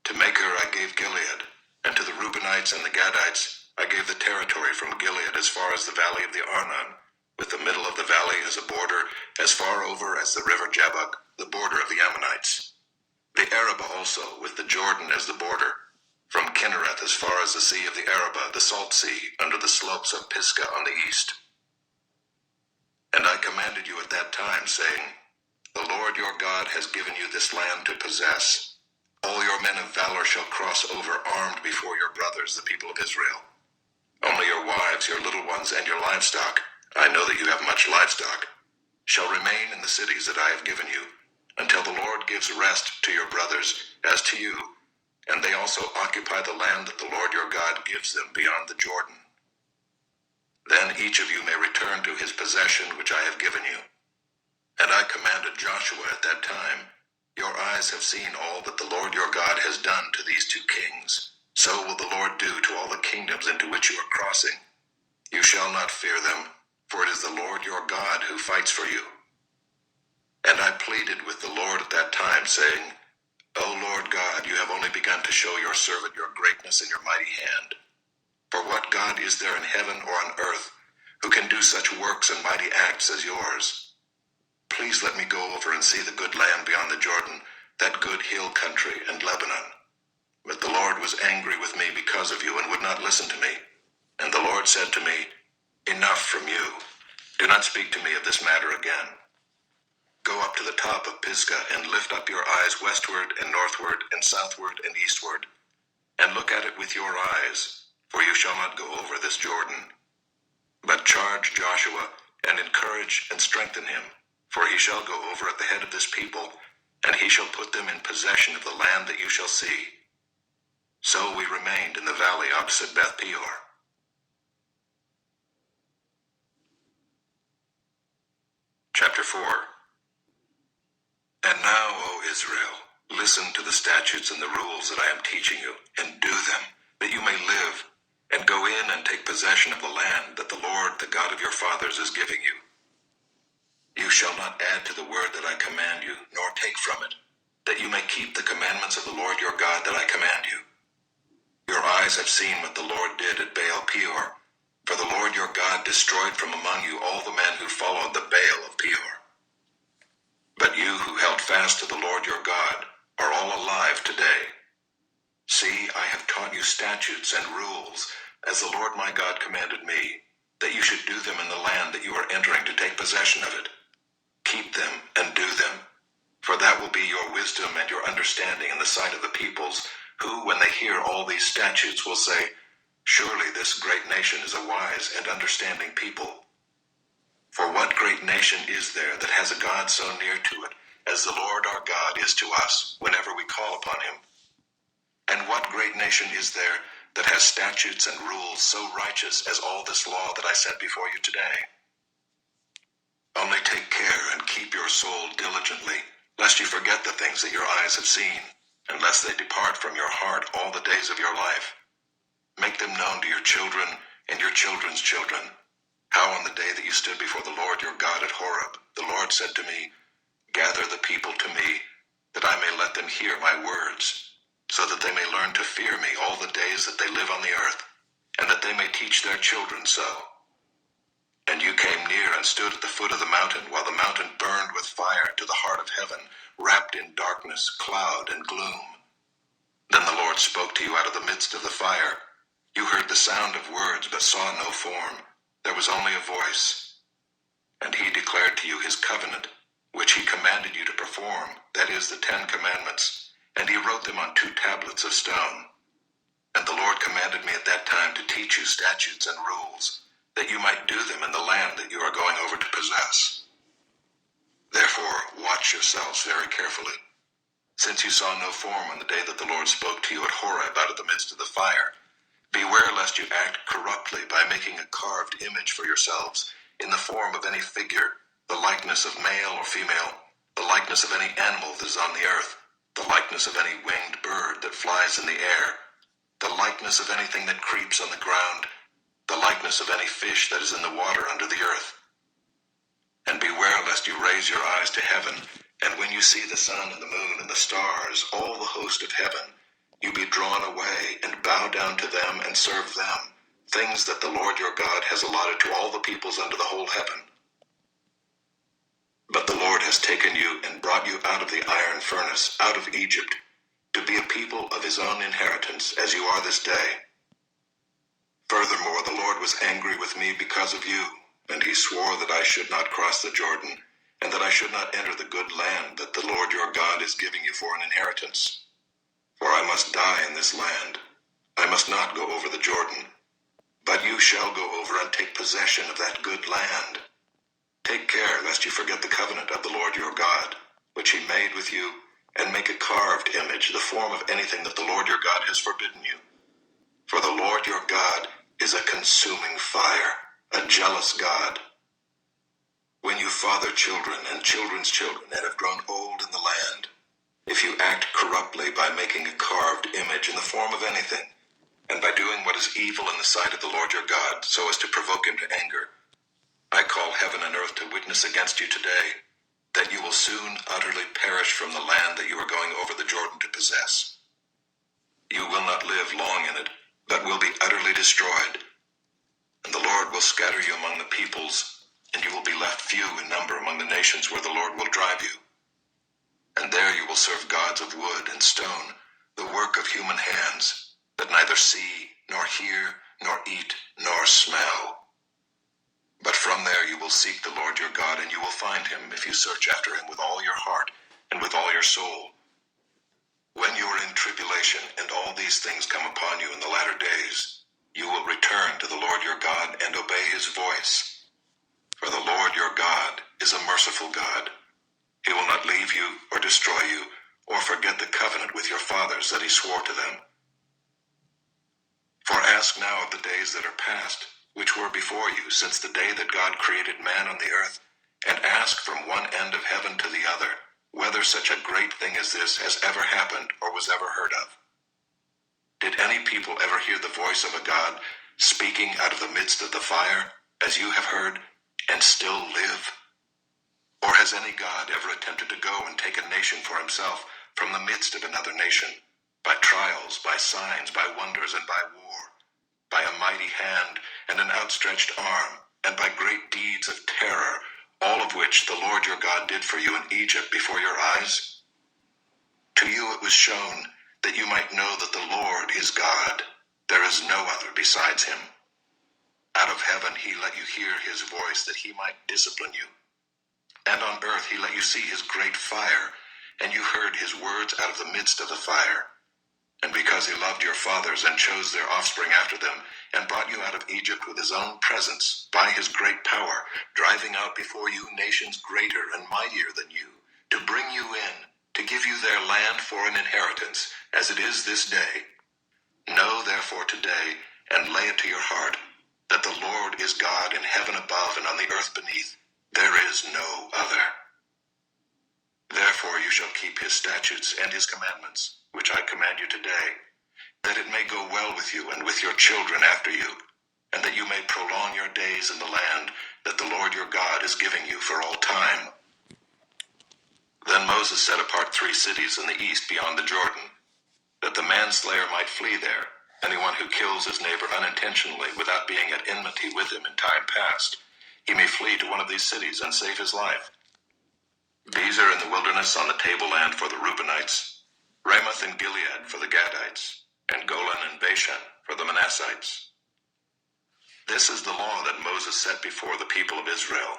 To Machir I gave Gilead, and to the Reubenites and the Gadites I gave the territory from Gilead as far as the valley of the Arnon, with the middle of the valley as a border, as far over as the river Jabbok, the border of the Ammonites. The Arabah also, with the Jordan as the border, from Kinnereth as far as the sea of the Arabah, the salt sea, under the slopes of Pisgah on the east. And I commanded you at that time, saying, The Lord your God has given you this land to possess. All your men of valor shall cross over armed before your brothers, the people of Israel. Only your wives, your little ones, and your livestock, I know that you have much livestock, shall remain in the cities that I have given you, until the Lord gives rest to your brothers, as to you, and they also occupy the land that the Lord your God gives them beyond the Jordan. Then each of you may return to his possession which I have given you. And I commanded Joshua at that time, Your eyes have seen all that the Lord your God has done to these 2 kings. So will the Lord do to all the kingdoms into which you are crossing. You shall not fear them, for it is the Lord your God who fights for you. And I pleaded with the Lord at that time, saying, O Lord God, you have only begun to show your servant your greatness and your mighty hand. For what God is there in heaven or on earth who can do such works and mighty acts as yours? Please let me go over and see the good land beyond the Jordan, that good hill country and Lebanon. But the Lord was angry with me because of you and would not listen to me. And the Lord said to me, Enough from you. Do not speak to me of this matter again. Go up to the top of Pisgah and lift up your eyes westward and northward and southward and eastward, and look at it with your eyes, for you shall not go over this Jordan. But charge Joshua and encourage and strengthen him, for he shall go over at the head of this people, and he shall put them in possession of the land that you shall see. So we remained in the valley opposite Beth Peor. Chapter 4. And now, O Israel, listen to the statutes and the rules that I am teaching you, and do them, that you may live, and go in and take possession of the land that the Lord, the God of your fathers, is giving you. You shall not add to the word that I command you, nor take from it, that you may keep the commandments of the Lord your God that I command you. Your eyes have seen what the Lord did at Baal-Peor, for the Lord your God destroyed from among you all the men who followed the Baal of Peor. But you who held fast to the Lord your God are all alive today. See, I have taught you statutes and rules, as the Lord my God commanded me, that you should do them in the land that you are entering to take possession of it. Keep them and do them, for that will be your wisdom and your understanding in the sight of the peoples, who, when they hear all these statutes, will say, Surely this great nation is a wise and understanding people. For what great nation is there that has a God so near to it, as the Lord our God is to us, whenever we call upon him? And what great nation is there that has statutes and rules so righteous as all this law that I set before you today? Only take care and keep your soul diligently, lest you forget the things that your eyes have seen, and lest they depart from your heart all the days of your life. Make them known to your children and your children's children, how on the day that you stood before the Lord your God at Horeb, the Lord said to me, Gather the people to me, that I may let them hear my words, so that they may learn to fear me all the days that they live on the earth, and that they may teach their children so. And you came near and stood at the foot of the mountain, while the mountain burned with fire to the heart of heaven, wrapped in darkness, cloud, and gloom. Then the Lord spoke to you out of the midst of the fire. You heard the sound of words, but saw no form. There was only a voice. And he declared to you his covenant, which he commanded you to perform, that is, the 10 Commandments, and he wrote them on 2 tablets of stone. And the Lord commanded me at that time to teach you statutes and rules, that you might do them in the land that you are going over to possess. Therefore, watch yourselves very carefully, since you saw no form on the day that the Lord spoke to you at Horeb out of the midst of the fire. Beware lest you act corruptly by making a carved image for yourselves, in the form of any figure, the likeness of male or female, the likeness of any animal that is on the earth, the likeness of any winged bird that flies in the air, the likeness of anything that creeps on the ground, the likeness of any fish that is in the water under the earth. And beware lest you raise your eyes to heaven, and when you see the sun and the moon and the stars, all the host of heaven, you be drawn away and bow down to them and serve them, things that the Lord your God has allotted to all the peoples under the whole heaven. But the Lord has taken you and brought you out of the iron furnace, out of Egypt, to be a people of his own inheritance, as you are this day. Furthermore, the Lord was angry with me because of you, and he swore that I should not cross the Jordan, and that I should not enter the good land that the Lord your God is giving you for an inheritance. For I must die in this land. I must not go over the Jordan. But you shall go over and take possession of that good land. Take care lest you forget the covenant of the Lord your God, which he made with you, and make a carved image, the form of anything that the Lord your God has forbidden you. For the Lord your God is a consuming fire, a jealous God. When you father children and children's children and have grown old in the land, if you act corruptly by making a carved image in the form of anything, and by doing what is evil in the sight of the Lord your God, so as to provoke him to anger, I call heaven and earth to witness against you today, that you will soon utterly perish from the land that you are going over the Jordan to possess. You will not live long in it, but will be utterly destroyed. And the Lord will scatter you among the peoples, and you will be left few in number among the nations where the Lord will drive you. And there you will serve gods of wood and stone, the work of human hands, that neither see, nor hear, nor eat, nor smell. But from there you will seek the Lord your God, and you will find him if you search after him with all your heart and with all your soul. When you are in tribulation and all these things come upon you in the latter days, you will return to the Lord your God and obey his voice. For the Lord your God is a merciful God. He will not leave you or destroy you or forget the covenant with your fathers that he swore to them. For ask now of the days that are past, which were before you, since the day that God created man on the earth, and ask from one end of heaven to the other, whether such a great thing as this has ever happened or was ever heard of. Did any people ever hear the voice of a God speaking out of the midst of the fire, as you have heard, and still live? Or has any God ever attempted to go and take a nation for himself from the midst of another nation, by trials, by signs, by wonders, and by war, by a mighty hand and an outstretched arm, and by great deeds of terror, all of which the Lord your God did for you in Egypt before your eyes? To you it was shown that you might know that the Lord is God. There is no other besides him. Out of heaven he let you hear his voice, that he might discipline you. And on earth he let you see his great fire, and you heard his words out of the midst of the fire. And because he loved your fathers and chose their offspring after them, and brought you out of Egypt with his own presence, by his great power, driving out before you nations greater and mightier than you, to bring you in, to give you their land for an inheritance, as it is this day. Know therefore today, and lay it to your heart, that the Lord is God in heaven above and on the earth beneath. There is no other. Therefore you shall keep his statutes and his commandments, which I command you today, that it may go well with you and with your children after you, and that you may prolong your days in the land that the Lord your God is giving you for all time. Then Moses set apart 3 cities in the east beyond the Jordan, that the manslayer might flee there, anyone who kills his neighbor unintentionally without being at enmity with him in time past. He may flee to one of these cities and save his life. Bezer in the wilderness on the tableland for the Reubenites, Ramoth in Gilead for the Gadites, and Golan and Bashan for the Manassites. This is the law that Moses set before the people of Israel.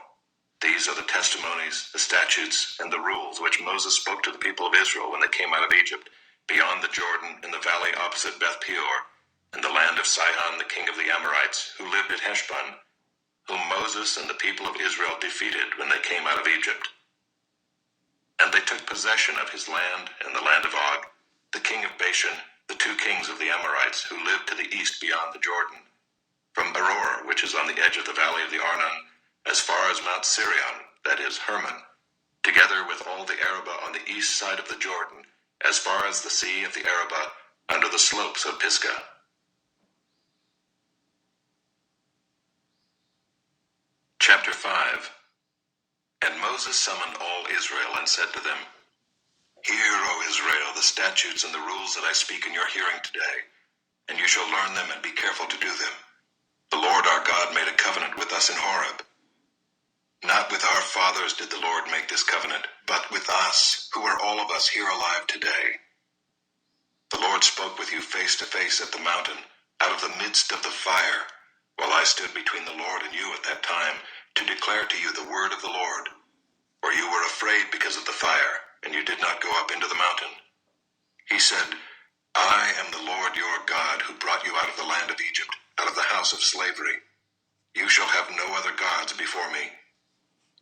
These are the testimonies, the statutes, and the rules which Moses spoke to the people of Israel when they came out of Egypt, beyond the Jordan in the valley opposite Beth Peor, and the land of Sihon the king of the Amorites, who lived at Heshbon, whom Moses and the people of Israel defeated when they came out of Egypt. And they took possession of his land and the land of Og, the king of Bashan, the two kings of the Amorites, who lived to the east beyond the Jordan, from Beror, which is on the edge of the valley of the Arnon, as far as Mount Sirion, that is Hermon, together with all the Arabah on the east side of the Jordan, as far as the sea of the Arabah, under the slopes of Pisgah. Chapter 5. And Moses summoned all Israel and said to them, Hear, O Israel, the statutes and the rules that I speak in your hearing today, and you shall learn them and be careful to do them. The Lord our God made a covenant with us in Horeb. Not with our fathers did the Lord make this covenant, but with us, who are all of us here alive today. The Lord spoke with you face to face at the mountain, out of the midst of the fire, while I stood between the Lord and you at that time, to declare to you the word of the Lord. For you were afraid because of the fire, and you did not go up into the mountain. He said, I am the Lord your God, who brought you out of the land of Egypt, out of the house of slavery. You shall have no other gods before me.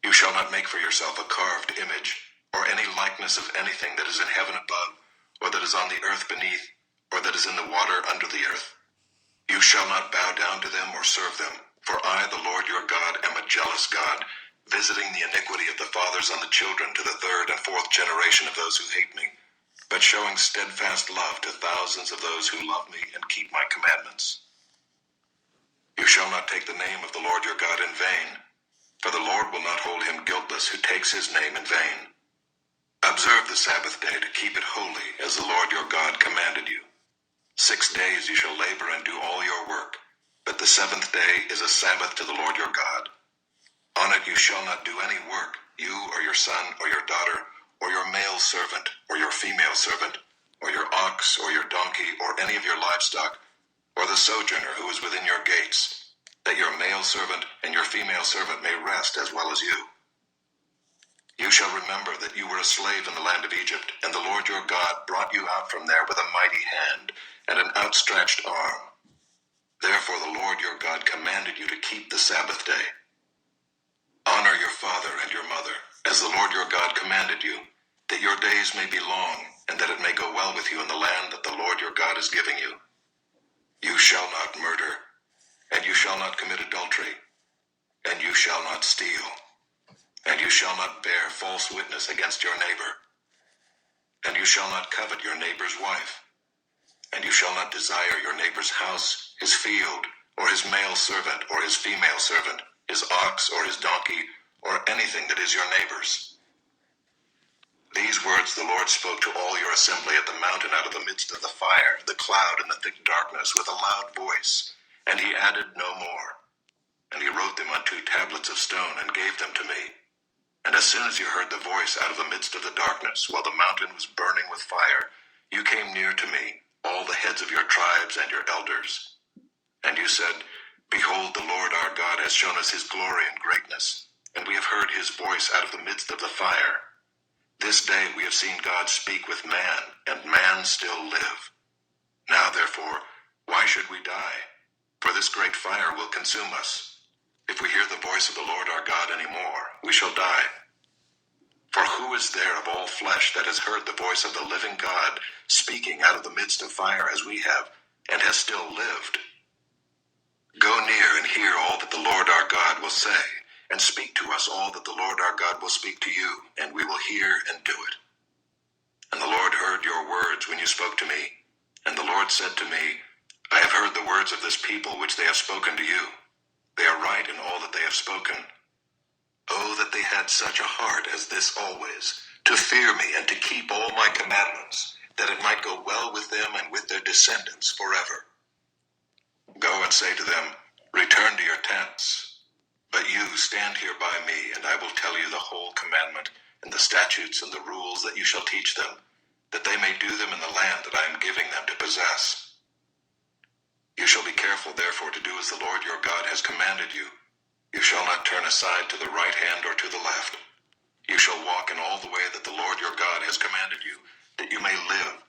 You shall not make for yourself a carved image, or any likeness of anything that is in heaven above, or that is on the earth beneath, or that is in the water under the earth. You shall not bow down to them or serve them, for I, the Lord your God, am a jealous God, visiting the iniquity of the fathers on the children to the third and fourth generation of those who hate me, but showing steadfast love to thousands of those who love me and keep my commandments. You shall not take the name of the Lord your God in vain, for the Lord will not hold him guiltless who takes his name in vain. Observe the Sabbath day to keep it holy, as the Lord your God commanded you. 6 days you shall labor and do all your work, but the seventh day is a Sabbath to the Lord your God. On it you shall not do any work, you or your son or your daughter, or your male servant or your female servant, or your ox or your donkey, or any of your livestock, or the sojourner who is within your gates, that your male servant and your female servant may rest as well as you. You shall remember that you were a slave in the land of Egypt, and the Lord your God brought you out from there with a mighty hand and an outstretched arm. Therefore the Lord your God commanded you to keep the Sabbath day. Honor your father and your mother, as the Lord your God commanded you, that your days may be long, and that it may go well with you in the land that the Lord your God is giving you. You shall not murder, and you shall not commit adultery, and you shall not steal, and you shall not bear false witness against your neighbor, and you shall not covet your neighbor's wife, and you shall not desire your neighbor's house, his field, or his male servant, or his female servant, his ox, or his donkey, or anything that is your neighbor's. These words the Lord spoke to all your assembly at the mountain out of the midst of the fire, the cloud, and the thick darkness with a loud voice, and he added no more. And he wrote them on 2 tablets of stone and gave them to me. And as soon as you heard the voice out of the midst of the darkness, while the mountain was burning with fire, you came near to me, all the heads of your tribes and your elders. And you said, Behold, the Lord our God has shown us his glory and greatness, and we have heard his voice out of the midst of the fire. This day we have seen God speak with man, and man still live. Now therefore, why should we die? For this great fire will consume us. If we hear the voice of the Lord our God any more, we shall die. For who is there of all flesh that has heard the voice of the living God speaking out of the midst of fire as we have, and has still lived? Go near and hear all that the Lord our God will say, and speak to us all that the Lord our God will speak to you, and we will hear and do it. And the Lord heard your words when you spoke to me, and the Lord said to me, I have heard the words of this people which they have spoken to you. They are right in all that they have spoken. Oh, that they had such a heart as this always, to fear me and to keep all my commandments, that it might go well with them and with their descendants forever. Go and say to them, Return to your tents. But you stand here by me, and I will tell you the whole commandment, and the statutes and the rules that you shall teach them, that they may do them in the land that I am giving them to possess. You shall be careful, therefore, to do as the Lord your God has commanded you. You shall not turn aside to the right hand or to the left. You shall walk in all the way that the Lord your God has commanded you, that you may live,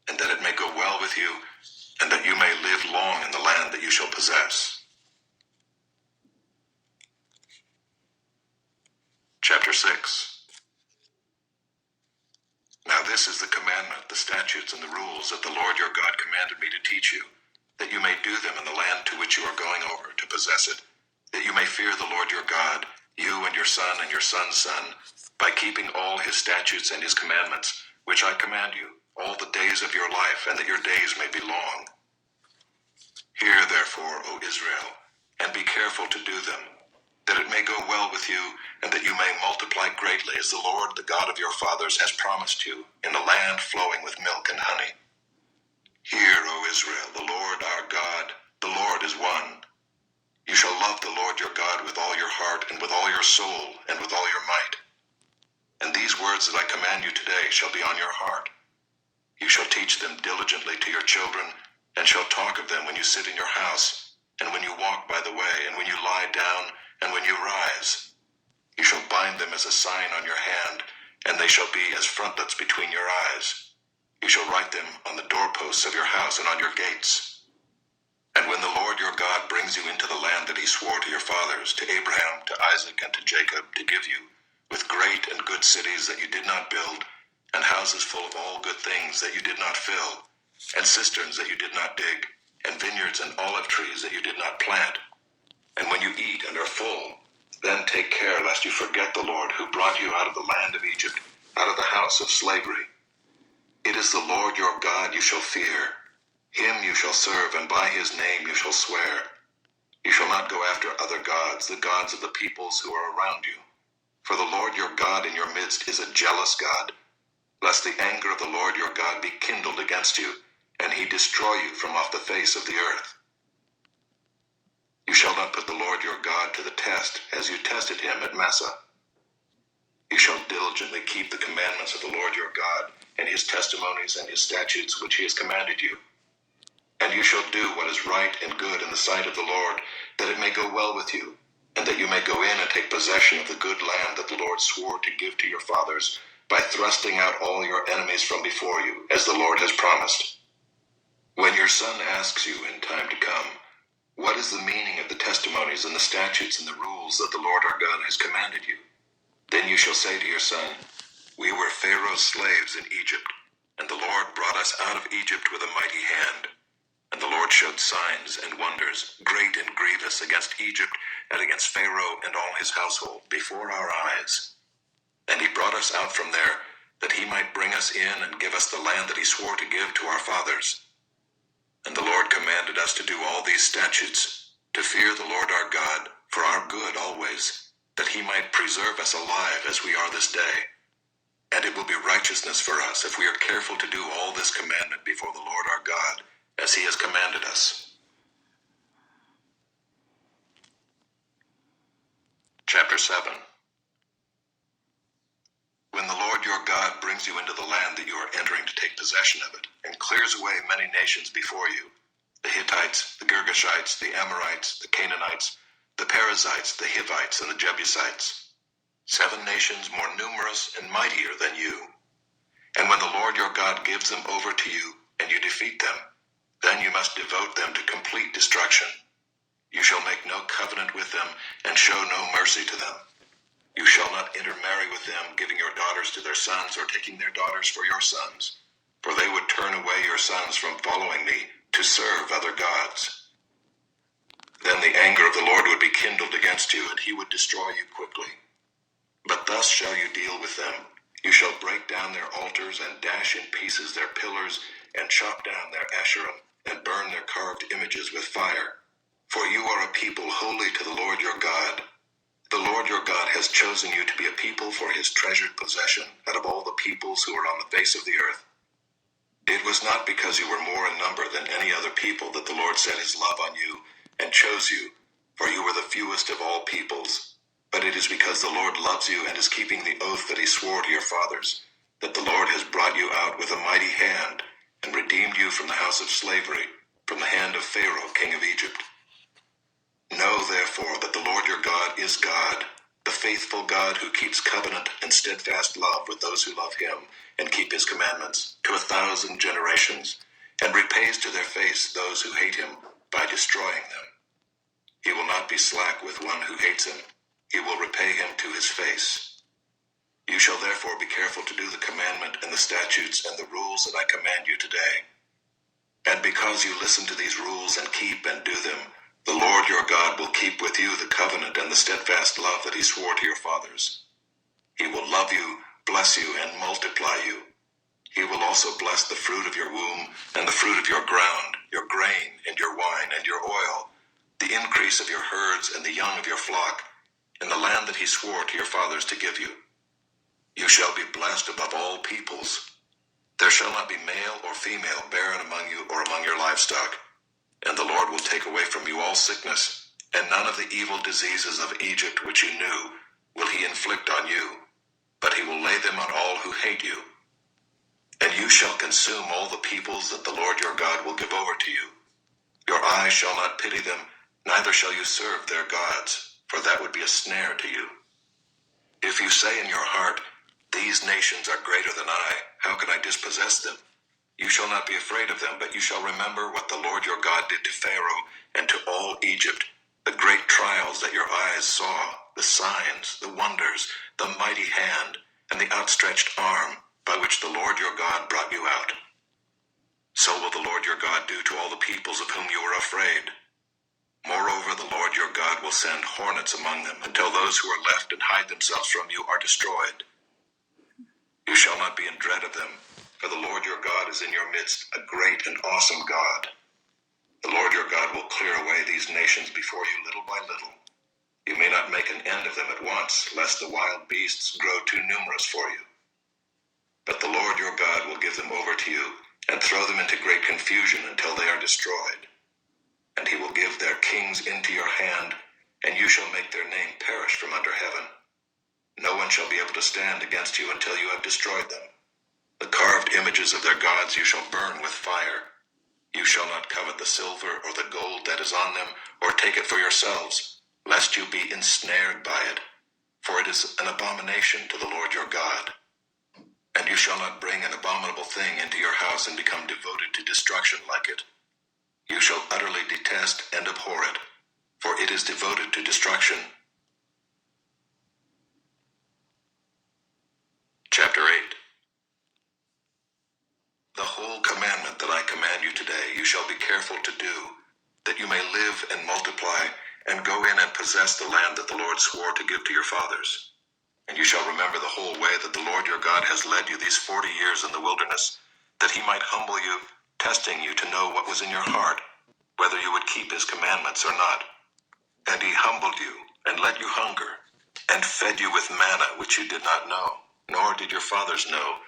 and that it may go well with you, and that you may live long in the land that you shall possess. Chapter 6. Now this is the commandment, the statutes, and the rules that the Lord your God commanded me to teach you, that you may do them in the land to which you are going over to possess it, that you may fear the Lord your God, you and your son and your son's son, by keeping all his statutes and his commandments, which I command you, all the days of your life, and that your days may be long. Hear therefore, O Israel, and be careful to do them, that it may go well with you, and that you may multiply greatly, as the Lord, the God of your fathers, has promised you, in a land flowing with milk and honey. Hear, O Israel, the Lord our God, the Lord is one. You shall love the Lord your God with all your heart, and with all your soul, and with all your might. And these words that I command you today shall be on your heart. You shall teach them diligently to your children, and shall talk of them when you sit in your house, and when you walk by the way, and when you lie down, and when you rise. You shall bind them as a sign on your hand, and they shall be as frontlets between your eyes. You shall write them on the doorposts of your house and on your gates. And when the Lord your God brings you into the land that he swore to your fathers, to Abraham, to Isaac, and to Jacob, to give you, with great and good cities that you did not build, and houses full of all good things that you did not fill, and cisterns that you did not dig, and vineyards and olive trees that you did not plant. And when you eat and are full, then take care lest you forget the Lord who brought you out of the land of Egypt, out of the house of slavery. It is the Lord your God you shall fear. Him you shall serve, and by his name you shall swear. You shall not go after other gods, the gods of the peoples who are around you. For the Lord your God in your midst is a jealous God, lest the anger of the Lord your God be kindled against you, and he destroy you from off the face of the earth. You shall not put the Lord your God to the test, as you tested him at Massah. You shall diligently keep the commandments of the Lord your God, and his testimonies and his statutes which he has commanded you. And you shall do what is right and good in the sight of the Lord, that it may go well with you, and that you may go in and take possession of the good land that the Lord swore to give to your fathers, by thrusting out all your enemies from before you, as the Lord has promised. When your son asks you in time to come, what is the meaning of the testimonies and the statutes and the rules that the Lord our God has commanded you? Then you shall say to your son, we were Pharaoh's slaves in Egypt, and the Lord brought us out of Egypt with a mighty hand. And the Lord showed signs and wonders, great and grievous, against Egypt and against Pharaoh and all his household, before our eyes. And he brought us out from there, that he might bring us in and give us the land that he swore to give to our fathers. And the Lord commanded us to do all these statutes, to fear the Lord our God, for our good always, that he might preserve us alive as we are this day. And it will be righteousness for us if we are careful to do all this commandment before the Lord our God, as he has commanded us. Chapter 7. When the Lord your God brings you into the land that you are entering to take possession of it, and clears away many nations before you, the Hittites, the Girgashites, the Amorites, the Canaanites, the Perizzites, the Hivites, and the Jebusites, 7 nations more numerous and mightier than you. And when the Lord your God gives them over to you, and you defeat them, then you must devote them to complete destruction. You shall make no covenant with them, and show no mercy to them. You shall not intermarry with them, giving your daughters to their sons, or taking their daughters for your sons. For they would turn away your sons from following me, to serve other gods. Then the anger of the Lord would be kindled against you, and he would destroy you quickly. But thus shall you deal with them. You shall break down their altars, and dash in pieces their pillars, and chop down their Asherim, and burn their carved images with fire. For you are a people holy to the Lord your God. The Lord your God has chosen you to be a people for his treasured possession out of all the peoples who are on the face of the earth. It was not because you were more in number than any other people that the Lord set his love on you and chose you, for you were the fewest of all peoples. But it is because the Lord loves you and is keeping the oath that he swore to your fathers, that the Lord has brought you out with a mighty hand and redeemed you from the house of slavery, from the hand of Pharaoh, king of Egypt. Know therefore that the Lord your God is God, the faithful God who keeps covenant and steadfast love with those who love him and keep his commandments to 1,000 generations, and repays to their face those who hate him by destroying them. He will not be slack with one who hates him. He will repay him to his face. You shall therefore be careful to do the commandment and the statutes and the rules that I command you today. And because you listen to these rules and keep and do them, the Lord your God will keep with you the covenant and the steadfast love that he swore to your fathers. He will love you, bless you, and multiply you. He will also bless the fruit of your womb and the fruit of your ground, your grain and your wine and your oil, the increase of your herds and the young of your flock, in the land that he swore to your fathers to give you. You shall be blessed above all peoples. There shall not be male or female barren among you or among your livestock. And the Lord will take away from you all sickness, and none of the evil diseases of Egypt which you knew will he inflict on you, but he will lay them on all who hate you. And you shall consume all the peoples that the Lord your God will give over to you. Your eye shall not pity them, neither shall you serve their gods, for that would be a snare to you. If you say in your heart, these nations are greater than I, how can I dispossess them? You shall not be afraid of them, but you shall remember what the Lord your God did to Pharaoh and to all Egypt, the great trials that your eyes saw, the signs, the wonders, the mighty hand, and the outstretched arm by which the Lord your God brought you out. So will the Lord your God do to all the peoples of whom you are afraid. Moreover, the Lord your God will send hornets among them until those who are left and hide themselves from you are destroyed. You shall not be in dread of them, for the Lord your God is in your midst, a great and awesome God. The Lord your God will clear away these nations before you little by little. You may not make an end of them at once, lest the wild beasts grow too numerous for you. But the Lord your God will give them over to you, and throw them into great confusion until they are destroyed. And he will give their kings into your hand, and you shall make their name perish from under heaven. No one shall be able to stand against you until you have destroyed them. The carved images of their gods you shall burn with fire. You shall not covet the silver or the gold that is on them, or take it for yourselves, lest you be ensnared by it, for it is an abomination to the Lord your God. And you shall not bring an abominable thing into your house and become devoted to destruction like it. You shall utterly detest and abhor it, for it is devoted to destruction. Chapter 8. The whole commandment that I command you today you shall be careful to do, that you may live and multiply, and go in and possess the land that the Lord swore to give to your fathers. And you shall remember the whole way that the Lord your God has led you these 40 years in the wilderness, that he might humble you, testing you to know what was in your heart, whether you would keep his commandments or not. And he humbled you, and let you hunger, and fed you with manna which you did not know, nor did your fathers know,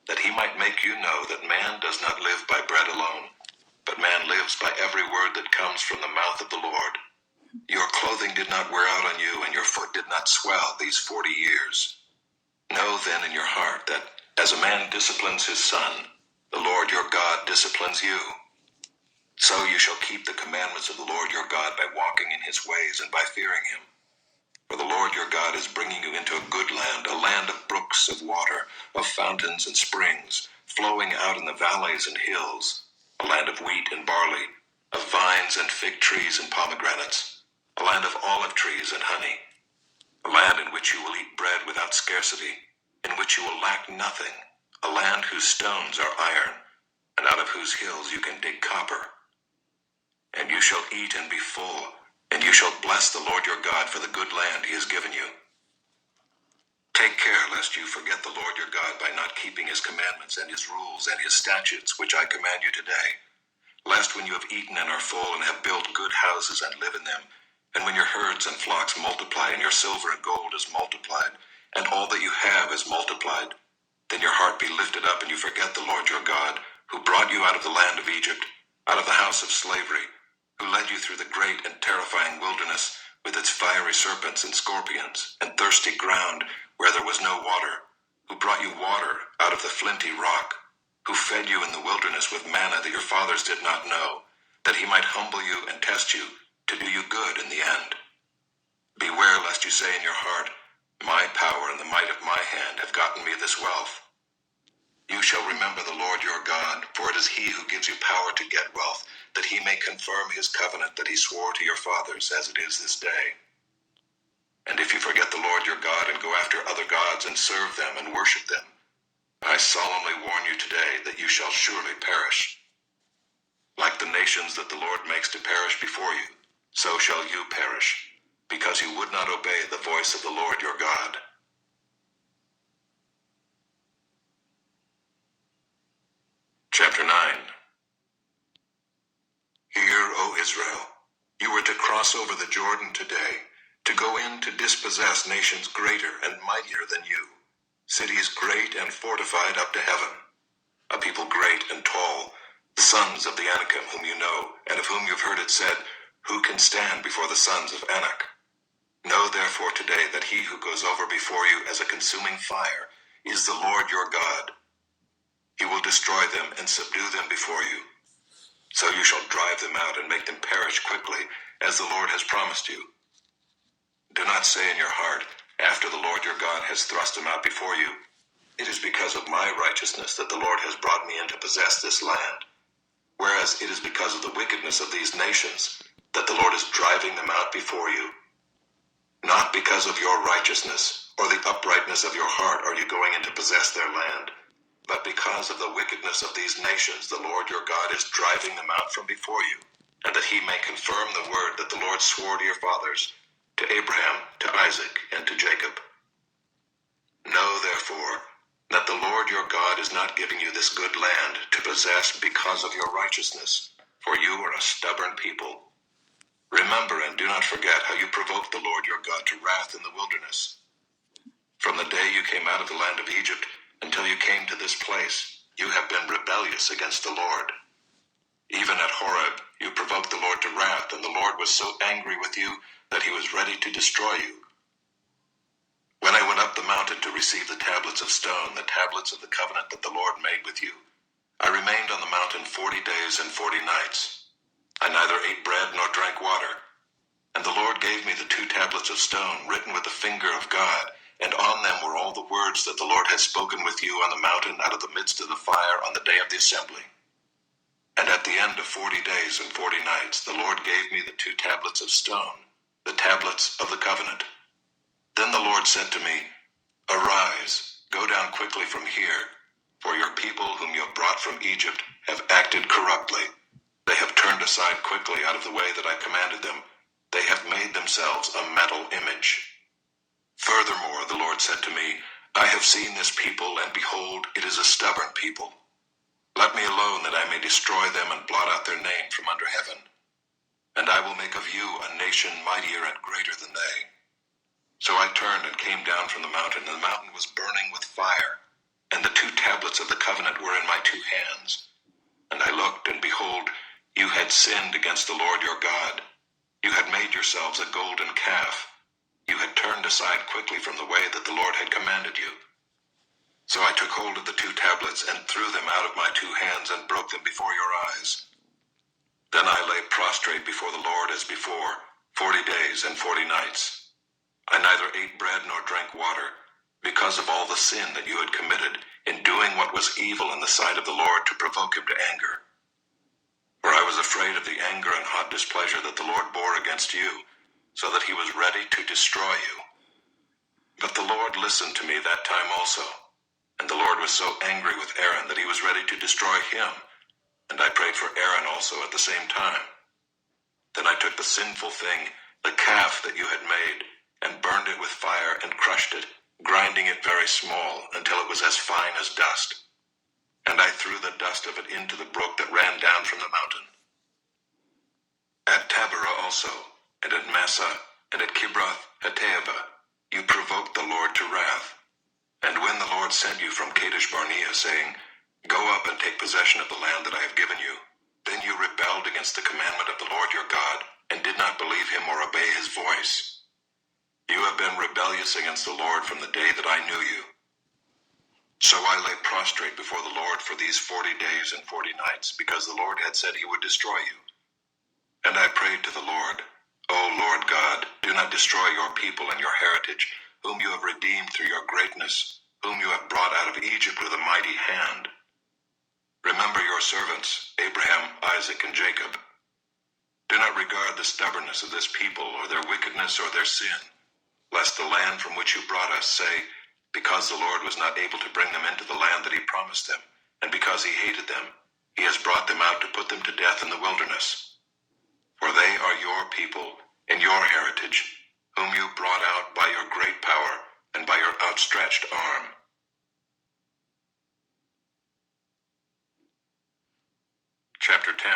that he might make you know that man does not live by bread alone, but man lives by every word that comes from the mouth of the Lord. Your clothing did not wear out on you, and your foot did not swell these 40 years. Know then in your heart that, as a man disciplines his son, the Lord your God disciplines you. So you shall keep the commandments of the Lord your God by walking in his ways and by fearing him. For the Lord your God is bringing you into a good land, a land of brooks of water, of fountains and springs, flowing out in the valleys and hills, a land of wheat and barley, of vines and fig trees and pomegranates, a land of olive trees and honey, a land in which you will eat bread without scarcity, in which you will lack nothing, a land whose stones are iron, and out of whose hills you can dig copper. And you shall eat and be full, and you shall bless the Lord your God for the good land he has given you. Take care lest you forget the Lord your God by not keeping his commandments and his rules and his statutes, which I command you today, lest when you have eaten and are full and have built good houses and live in them, and when your herds and flocks multiply and your silver and gold is multiplied, and all that you have is multiplied, then your heart be lifted up and you forget the Lord your God, who brought you out of the land of Egypt, out of the house of slavery, who led you through the great and terrifying wilderness with its fiery serpents and scorpions and thirsty ground where there was no water, who brought you water out of the flinty rock, who fed you in the wilderness with manna that your fathers did not know, that he might humble you and test you to do you good in the end. Beware lest you say in your heart, my power and the might of my hand have gotten me this wealth. You shall remember the Lord your God, for it is he who gives you power to get wealth, that he may confirm his covenant that he swore to your fathers, as it is this day. And if you forget the Lord your God and go after other gods and serve them and worship them, I solemnly warn you today that you shall surely perish. Like the nations that the Lord makes to perish before you, so shall you perish, because you would not obey the voice of the Lord your God. Chapter 9. Hear, O Israel, you were to cross over the Jordan today, to go in to dispossess nations greater and mightier than you, cities great and fortified up to heaven, a people great and tall, the sons of the Anakim whom you know, and of whom you've heard it said, who can stand before the sons of Anak? Know therefore today that he who goes over before you as a consuming fire is the Lord your God. He will destroy them and subdue them before you. So you shall drive them out and make them perish quickly, as the Lord has promised you. Do not say in your heart, after the Lord your God has thrust them out before you, it is because of my righteousness that the Lord has brought me in to possess this land. Whereas it is because of the wickedness of these nations that the Lord is driving them out before you. Not because of your righteousness or the uprightness of your heart are you going in to possess their land, but because of the wickedness of these nations the Lord your God is driving them out from before you, and that he may confirm the word that the Lord swore to your fathers, to Abraham, to Isaac, and to Jacob. Know therefore that the Lord your God is not giving you this good land to possess because of your righteousness, for you are a stubborn people. Remember and do not forget how you provoked the Lord your God to wrath in the wilderness. From the day you came out of the land of Egypt until you came to this place, you have been rebellious against the Lord. Even at Horeb, you provoked the Lord to wrath, and the Lord was so angry with you that he was ready to destroy you. When I went up the mountain to receive the tablets of stone, the tablets of the covenant that the Lord made with you, I remained on the mountain 40 days and 40 nights. I neither ate bread nor drank water. And the Lord gave me the 2 tablets of stone written with the finger of God, and on them were all the words that the Lord had spoken with you on the mountain out of the midst of the fire on the day of the assembly. And at the end of 40 days and 40 nights, the Lord gave me the 2 tablets of stone, the tablets of the covenant. Then the Lord said to me, Arise, go down quickly from here, for your people whom you have brought from Egypt have acted corruptly. They have turned aside quickly out of the way that I commanded them. They have made themselves a metal image. Furthermore, the Lord said to me, I have seen this people, and behold, it is a stubborn people. Let me alone that I may destroy them and blot out their name from under heaven. And I will make of you a nation mightier and greater than they. So I turned and came down from the mountain, and the mountain was burning with fire, and the 2 tablets of the covenant were in my 2 hands. And I looked, and behold, you had sinned against the Lord your God. You had made yourselves a golden calf. You had turned aside quickly from the way that the Lord had commanded you. So I took hold of the 2 tablets and threw them out of my 2 hands and broke them before your eyes. Then I lay prostrate before the Lord as before, 40 days and 40 nights. I neither ate bread nor drank water, because of all the sin that you had committed in doing what was evil in the sight of the Lord to provoke him to anger. For I was afraid of the anger and hot displeasure that the Lord bore against you, so that he was ready to destroy you. But the Lord listened to me that time also, and the Lord was so angry with Aaron that he was ready to destroy him, and I prayed for Aaron also at the same time. Then I took the sinful thing, the calf that you had made, and burned it with fire and crushed it, grinding it very small until it was as fine as dust. And I threw the dust of it into the brook that ran down from the mountain. At Taberah also, and at Massah, and at Kibroth Hattaavah, you provoked the Lord to wrath. And when the Lord sent you from Kadesh Barnea, saying, Go up and take possession of the land that I have given you, then you rebelled against the commandment of the Lord your God, and did not believe him or obey his voice. You have been rebellious against the Lord from the day that I knew you. So I lay prostrate before the Lord for these 40 days and 40 nights, because the Lord had said he would destroy you. And I prayed to the Lord, O Lord God, do not destroy your people and your heritage, whom you have redeemed through your greatness. whom you have brought out of Egypt with a mighty hand. Remember your servants, Abraham, Isaac, and Jacob. Do not regard the stubbornness of this people, or their wickedness, or their sin, lest the land from which you brought us say, because the Lord was not able to bring them into the land that he promised them, and because he hated them, he has brought them out to put them to death in the wilderness. For they are your people, and your heritage, whom you brought out by your great power, and by your outstretched arm. Chapter 10.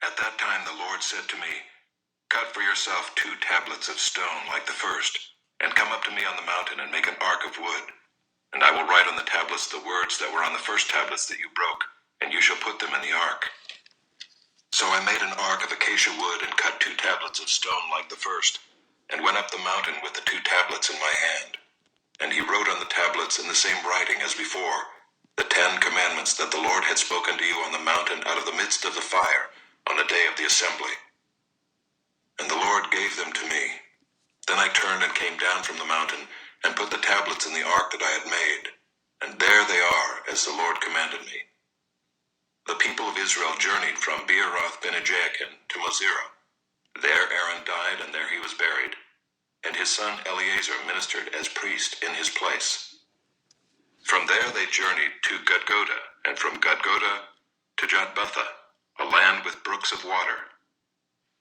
At that time the Lord said to me, Cut for yourself 2 tablets of stone like the first, and come up to me on the mountain and make an ark of wood. And I will write on the tablets the words that were on the first tablets that you broke, and you shall put them in the ark. So I made an ark of acacia wood and cut 2 tablets of stone like the first, and went up the mountain with the 2 tablets in my hand. And he wrote on the tablets in the same writing as before, the 10 commandments that the Lord had spoken to you on the mountain out of the midst of the fire on the day of the assembly. And the Lord gave them to me. Then I turned and came down from the mountain and put the tablets in the ark that I had made. And there they are, as the Lord commanded me. The people of Israel journeyed from Beeroth-Benejakin to Mosera. There Aaron died, and there he was buried. And his son Eleazar ministered as priest in his place. From there they journeyed to Gudgoda, and from Gudgoda to Jotbatha, a land with brooks of water.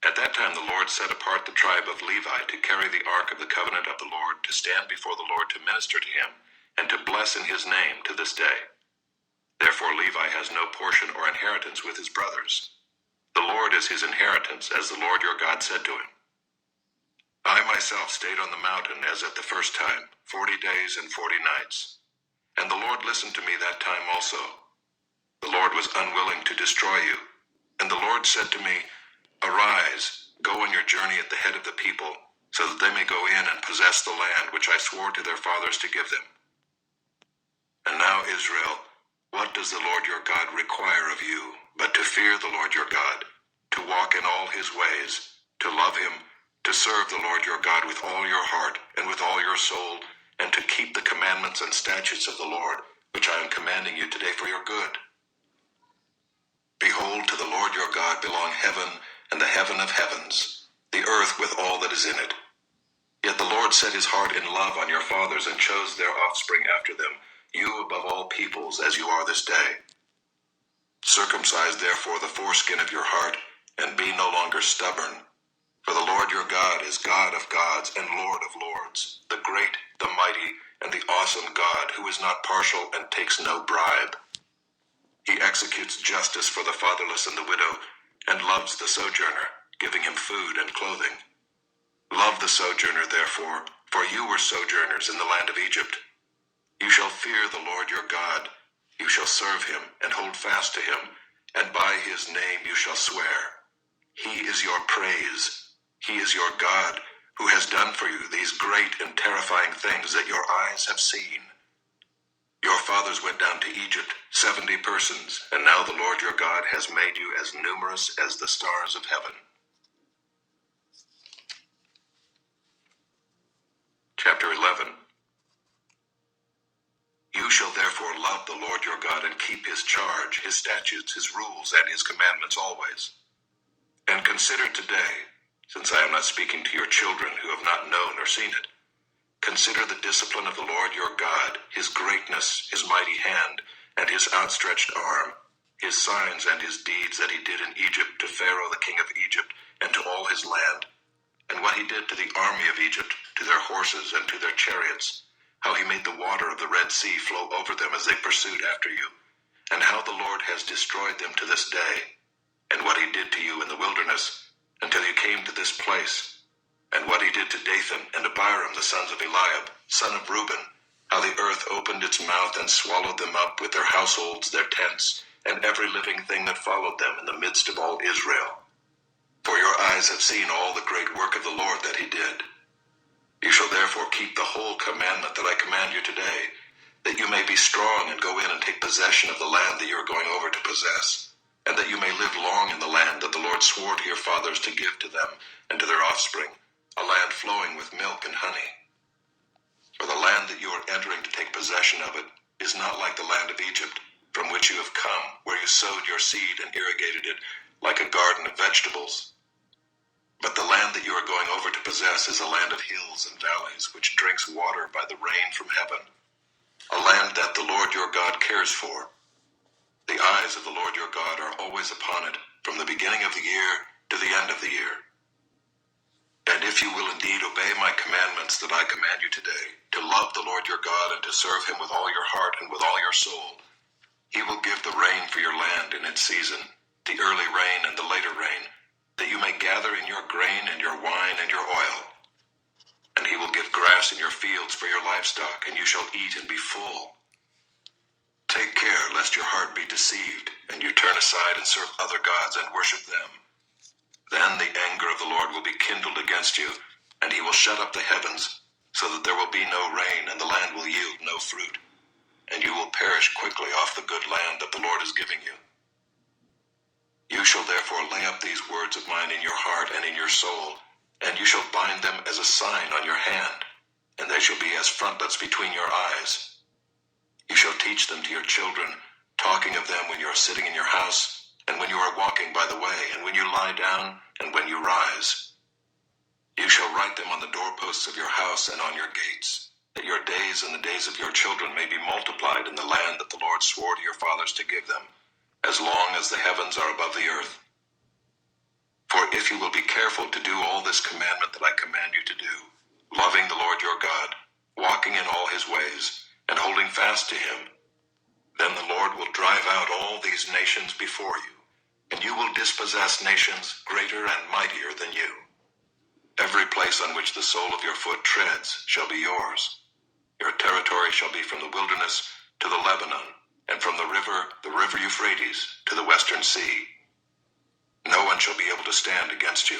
At that time the Lord set apart the tribe of Levi to carry the ark of the covenant of the Lord, to stand before the Lord to minister to him, and to bless in his name to this day. Therefore Levi has no portion or inheritance with his brothers. The Lord is his inheritance, as the Lord your God said to him. I myself stayed on the mountain as at the first time, 40 days and 40 nights. And the Lord listened to me that time also. The Lord was unwilling to destroy you. And the Lord said to me, Arise, go on your journey at the head of the people, so that they may go in and possess the land which I swore to their fathers to give them. And now, Israel, what does the Lord your God require of you, but to fear the Lord your God, to walk in all his ways, to love him, to serve the Lord your God with all your heart and with all your soul, and to keep the commandments and statutes of the Lord, which I am commanding you today for your good? Behold, to the Lord your God belong heaven and the heaven of heavens, the earth with all that is in it. Yet the Lord set his heart in love on your fathers and chose their offspring after them, you above all peoples, as you are this day. Circumcise therefore the foreskin of your heart, and be no longer stubborn. For the Lord your God is God of gods and Lord of lords, the great, the mighty, and the awesome God, who is not partial and takes no bribe. He executes justice for the fatherless and the widow, and loves the sojourner, giving him food and clothing. Love the sojourner, therefore, for you were sojourners in the land of Egypt. You shall fear the Lord your God. You shall serve him and hold fast to him, and by his name you shall swear. He is your praise. He is your God, who has done for you these great and terrifying things that your eyes have seen. Your fathers went down to Egypt, 70 persons, and now the Lord your God has made you as numerous as the stars of heaven. Chapter 11. You shall therefore love the Lord your God and keep his charge, his statutes, his rules, and his commandments always. And consider today, since I am not speaking to your children who have not known or seen it, consider the discipline of the Lord your God, his greatness, his mighty hand, and his outstretched arm, his signs and his deeds that he did in Egypt to Pharaoh the king of Egypt and to all his land, and what he did to the army of Egypt, to their horses and to their chariots, how he made the water of the Red Sea flow over them as they pursued after you, and how the Lord has destroyed them to this day, and what he did to you in the wilderness, until you came to this place, and what he did to Dathan and Abiram, the sons of Eliab, son of Reuben, how the earth opened its mouth and swallowed them up with their households, their tents, and every living thing that followed them in the midst of all Israel. For your eyes have seen all the great work of the Lord that he did. You shall therefore keep the whole commandment that I command you today, that you may be strong and go in and take possession of the land that you are going over to possess, and that you may live long in the land that the Lord swore to your fathers to give to them and to their offspring, a land flowing with milk and honey. For the land that you are entering to take possession of it is not like the land of Egypt, from which you have come, where you sowed your seed and irrigated it like a garden of vegetables. But the land that you are going over to possess is a land of hills and valleys, which drinks water by the rain from heaven, a land that the Lord your God cares for. The eyes of the Lord your God are always upon it, from the beginning of the year to the end of the year. And if you will indeed obey my commandments that I command you today, to love the Lord your God and to serve him with all your heart and with all your soul, he will give the rain for your land in its season, the early rain and the later rain, that you may gather in your grain and your wine and your oil. And he will give grass in your fields for your livestock, and you shall eat and be full. Take care lest your heart be deceived, and you turn aside and serve other gods and worship them. Then the anger of the Lord will be kindled against you, and he will shut up the heavens, so that there will be no rain, and the land will yield no fruit. And you will perish quickly off the good land that the Lord is giving you. You shall therefore lay up these words of mine in your heart and in your soul, and you shall bind them as a sign on your hand, and they shall be as frontlets between your eyes. You shall teach them to your children, talking of them when you are sitting in your house, and when you are walking by the way, and when you lie down, and when you rise. You shall write them on the doorposts of your house and on your gates, that your days and the days of your children may be multiplied in the land that the Lord swore to your fathers to give them, as long as the heavens are above the earth. For if you will be careful to do all this commandment that I command you to do, loving the Lord your God, walking in all his ways, and holding fast to him, then the Lord will drive out all these nations before you, and you will dispossess nations greater and mightier than you. Every place on which the sole of your foot treads shall be yours. Your territory shall be from the wilderness to the Lebanon, and from the river Euphrates, to the western sea. No one shall be able to stand against you.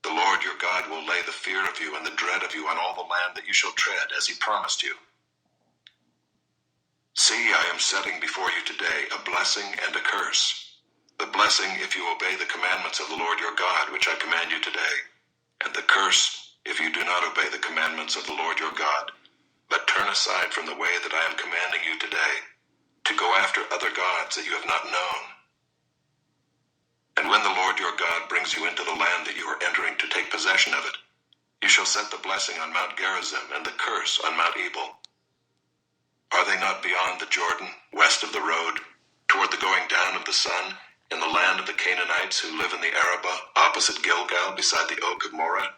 The Lord your God will lay the fear of you and the dread of you on all the land that you shall tread, as he promised you. See, I am setting before you today a blessing and a curse. The blessing if you obey the commandments of the Lord your God, which I command you today, and the curse if you do not obey the commandments of the Lord your God, but turn aside from the way that I am commanding you today, to go after other gods that you have not known. And when the Lord your God brings you into the land that you are entering to take possession of it, you shall set the blessing on Mount Gerizim and the curse on Mount Ebal. Are they not beyond the Jordan, west of the road, toward the going down of the sun, in the land of the Canaanites who live in the Arabah, opposite Gilgal, beside the oak of Moreh?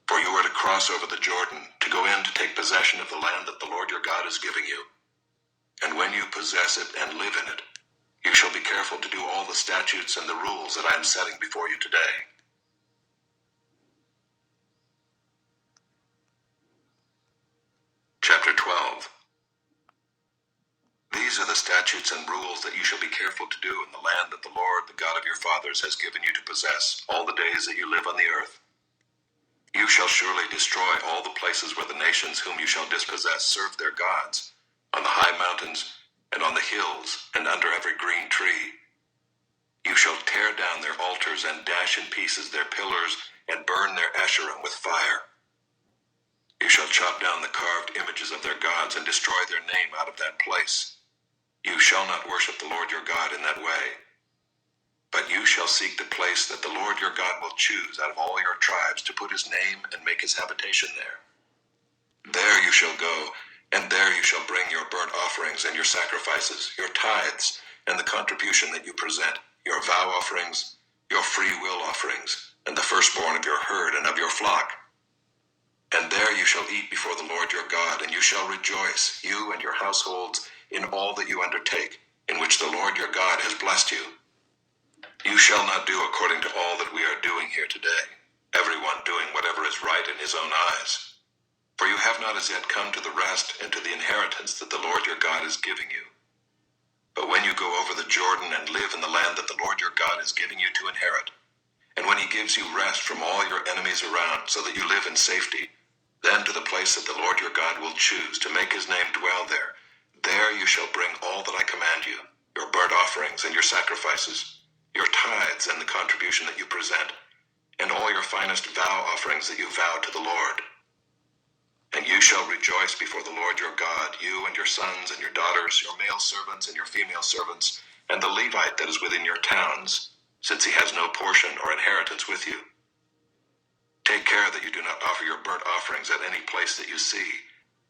For you are to cross over the Jordan, to go in to take possession of the land that the Lord your God is giving you. And when you possess it and live in it, you shall be careful to do all the statutes and the rules that I am setting before you today. Chapter 12. These are the statutes and rules that you shall be careful to do in the land that the Lord, the God of your fathers, has given you to possess all the days that you live on the earth. You shall surely destroy all the places where the nations whom you shall dispossess serve their gods, on the high mountains, and on the hills, and under every green tree. You shall tear down their altars and dash in pieces their pillars, and burn their Asherim with fire. You shall chop down the carved images of their gods and destroy their name out of that place. You shall not worship the Lord your God in that way. But you shall seek the place that the Lord your God will choose out of all your tribes to put his name and make his habitation there. There you shall go, and there you shall bring your burnt offerings and your sacrifices, your tithes, and the contribution that you present, your vow offerings, your free will offerings, and the firstborn of your herd and of your flock. And there you shall eat before the Lord your God, and you shall rejoice, you and your households, in all that you undertake, in which the Lord your God has blessed you. You shall not do according to all that we are doing here today, everyone doing whatever is right in his own eyes. For you have not as yet come to the rest and to the inheritance that the Lord your God is giving you. But when you go over the Jordan and live in the land that the Lord your God is giving you to inherit, and when he gives you rest from all your enemies around so that you live in safety, then to the place that the Lord your God will choose to make his name dwell there, there you shall bring all that I command you, your burnt offerings and your sacrifices, your tithes and the contribution that you present, and all your finest vow offerings that you vow to the Lord. And you shall rejoice before the Lord your God, you and your sons and your daughters, your male servants and your female servants, and the Levite that is within your towns, since he has no portion or inheritance with you. Take care that you do not offer your burnt offerings at any place that you see,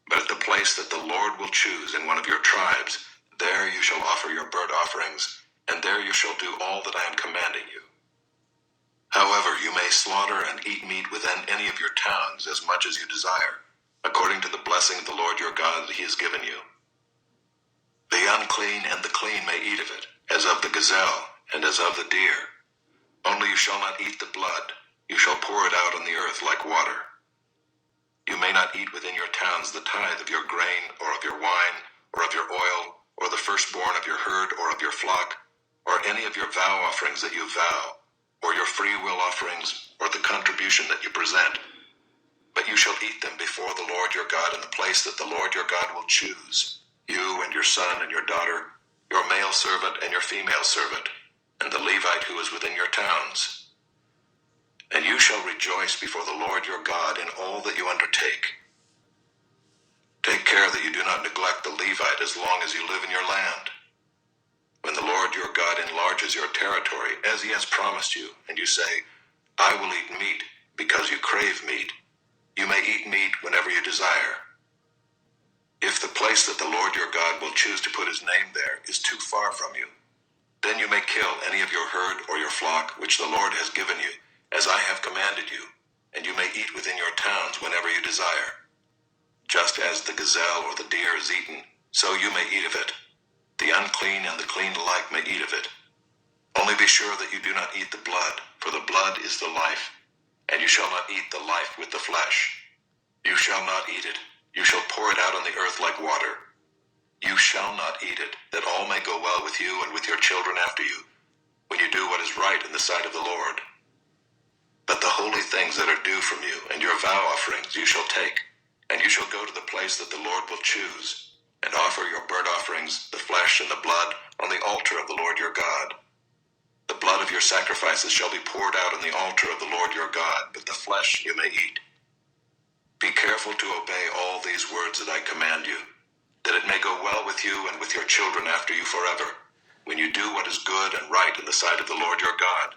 but at the place that the Lord will choose in one of your tribes, there you shall offer your burnt offerings, and there you shall do all that I am commanding you. However, you may slaughter and eat meat within any of your towns as much as you desire, according to the blessing of the Lord your God that he has given you. The unclean and the clean may eat of it, as of the gazelle and as of the deer. Only you shall not eat the blood. You shall pour it out on the earth like water. You may not eat within your towns the tithe of your grain, or of your wine, or of your oil, or the firstborn of your herd, or of your flock, or any of your vow offerings that you vow, or your free will offerings, or the contribution that you present. But you shall eat them before the Lord your God in the place that the Lord your God will choose, you and your son and your daughter, your male servant and your female servant, and the Levite who is within your towns. And you shall rejoice before the Lord your God in all that you undertake. Take care that you do not neglect the Levite as long as you live in your land. When the Lord your God enlarges your territory, as he has promised you, and you say, I will eat meat, because you crave meat, you may eat meat whenever you desire. If the place that the Lord your God will choose to put his name there is too far from you, then you may kill any of your herd or your flock which the Lord has given you, as I have commanded you, and you may eat within your towns whenever you desire. Just as the gazelle or the deer is eaten, so you may eat of it. The unclean and the clean alike may eat of it. Only be sure that you do not eat the blood, for the blood is the life, and you shall not eat the life with the flesh. You shall not eat it. You shall pour it out on the earth like water. You shall not eat it, that all may go well with you and with your children after you, when you do what is right in the sight of the Lord. But the holy things that are due from you and your vow offerings you shall take, and you shall go to the place that the Lord will choose, and offer your burnt offerings, the flesh and the blood, on the altar of the Lord your God. The blood of your sacrifices shall be poured out on the altar of the Lord your God, but the flesh you may eat. Be careful to obey all these words that I command you, that it may go well with you and with your children after you forever, when you do what is good and right in the sight of the Lord your God.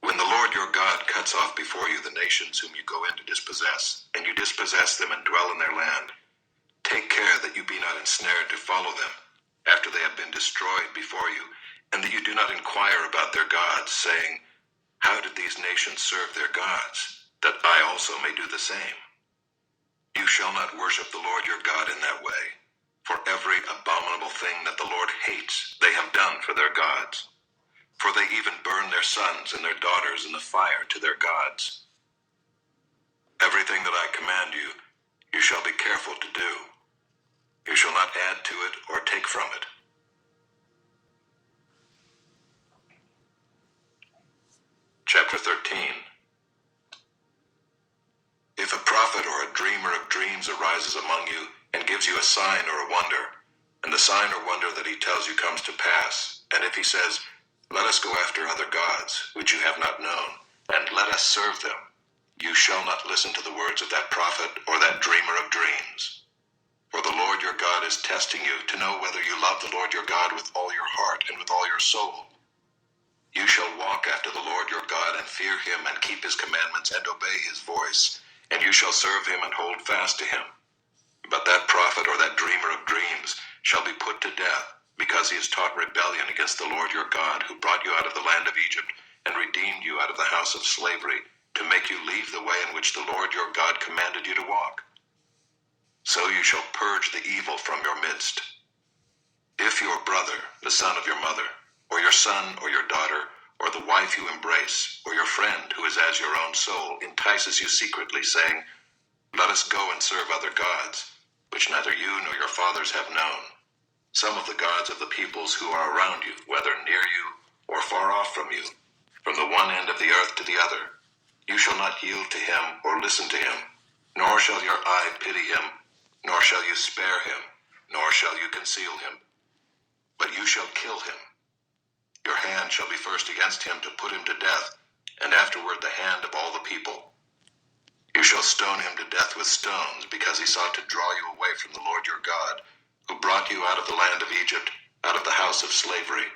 When the Lord your God cuts off before you the nations whom you go in to dispossess, and you dispossess them and dwell in their land, take care that you be not ensnared to follow them, after they have been destroyed before you, and that you do not inquire about their gods, saying, how did these nations serve their gods, that I also may do the same? You shall not worship the Lord your God in that way, for every abominable thing that the Lord hates they have done for their gods. For they even burn their sons and their daughters in the fire to their gods. Everything that I command you, you shall be careful to do. You shall not add to it or take from it. Chapter 13. If a prophet or a dreamer of dreams arises among you and gives you a sign or a wonder, and the sign or wonder that he tells you comes to pass, and if he says, let us go after other gods, which you have not known, and let us serve them, you shall not listen to the words of that prophet or that dreamer of dreams. For the Lord your God is testing you to know whether you love the Lord your God with all your heart and with all your soul. You shall walk after the Lord your God and fear him and keep his commandments and obey his voice, and you shall serve him and hold fast to him. But that prophet or that dreamer of dreams shall be put to death, because he has taught rebellion against the Lord your God, who brought you out of the land of Egypt and redeemed you out of the house of slavery, to make you leave the way in which the Lord your God commanded you to walk. So you shall purge the evil from your midst. If your brother, the son of your mother, or your son or your daughter, or the wife you embrace, or your friend who is as your own soul, entices you secretly, saying, let us go and serve other gods, which neither you nor your fathers have known, some of the gods of the peoples who are around you, whether near you or far off from you, from the one end of the earth to the other, you shall not yield to him or listen to him, nor shall your eye pity him, nor shall you spare him, nor shall you conceal him, but you shall kill him. Your hand shall be first against him to put him to death, and afterward the hand of all the people. You shall stone him to death with stones, because he sought to draw you away from the Lord your God, who brought you out of the land of Egypt, out of the house of slavery.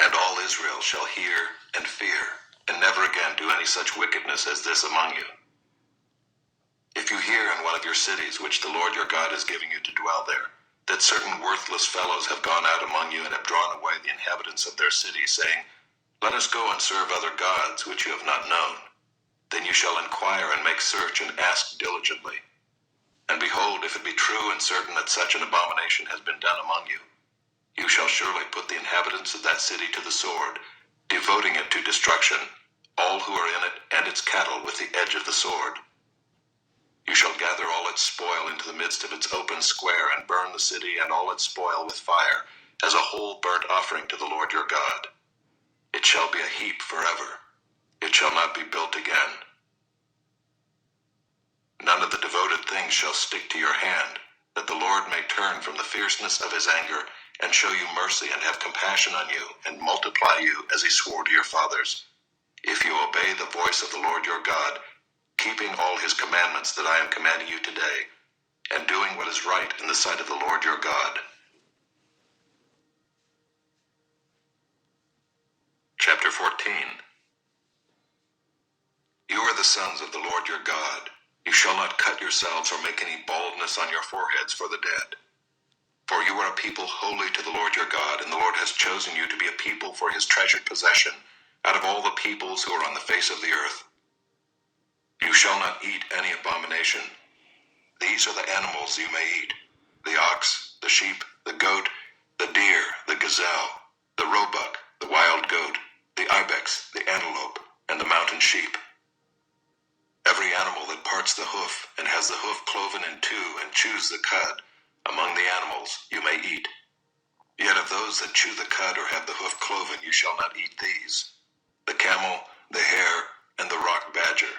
And all Israel shall hear and fear, and never again do any such wickedness as this among you. If you hear in one of your cities, which the Lord your God is giving you to dwell there, that certain worthless fellows have gone out among you and have drawn away the inhabitants of their city, saying, Let us go and serve other gods which you have not known, then you shall inquire and make search and ask diligently. And behold, if it be true and certain that such an abomination has been done among you, you shall surely put the inhabitants of that city to the sword, devoting it to destruction, all who are in it and its cattle with the edge of the sword. You shall gather all its spoil into the midst of its open square, and burn the city and all its spoil with fire, as a whole burnt offering to the Lord your God. It shall be a heap forever. It shall not be built again. None of the devoted things shall stick to your hand, that the Lord may turn from the fierceness of his anger, and show you mercy and have compassion on you, and multiply you as he swore to your fathers, if you obey the voice of the Lord your God, keeping all his commandments that I am commanding you today, and doing what is right in the sight of the Lord your God. Chapter 14. You are the sons of the Lord your God. You shall not cut yourselves or make any baldness on your foreheads for the dead. For you are a people holy to the Lord your God, and the Lord has chosen you to be a people for his treasured possession, out of all the peoples who are on the face of the earth. You shall not eat any abomination. These are the animals you may eat: the ox, the sheep, the goat, the deer, the gazelle, the roebuck, the wild goat, the ibex, the antelope, and the mountain sheep. Every animal that parts the hoof, and has the hoof cloven in two, and chews the cud, among the animals you may eat. Yet of those that chew the cud or have the hoof cloven, you shall not eat these: the camel, the hare, and the rock badger,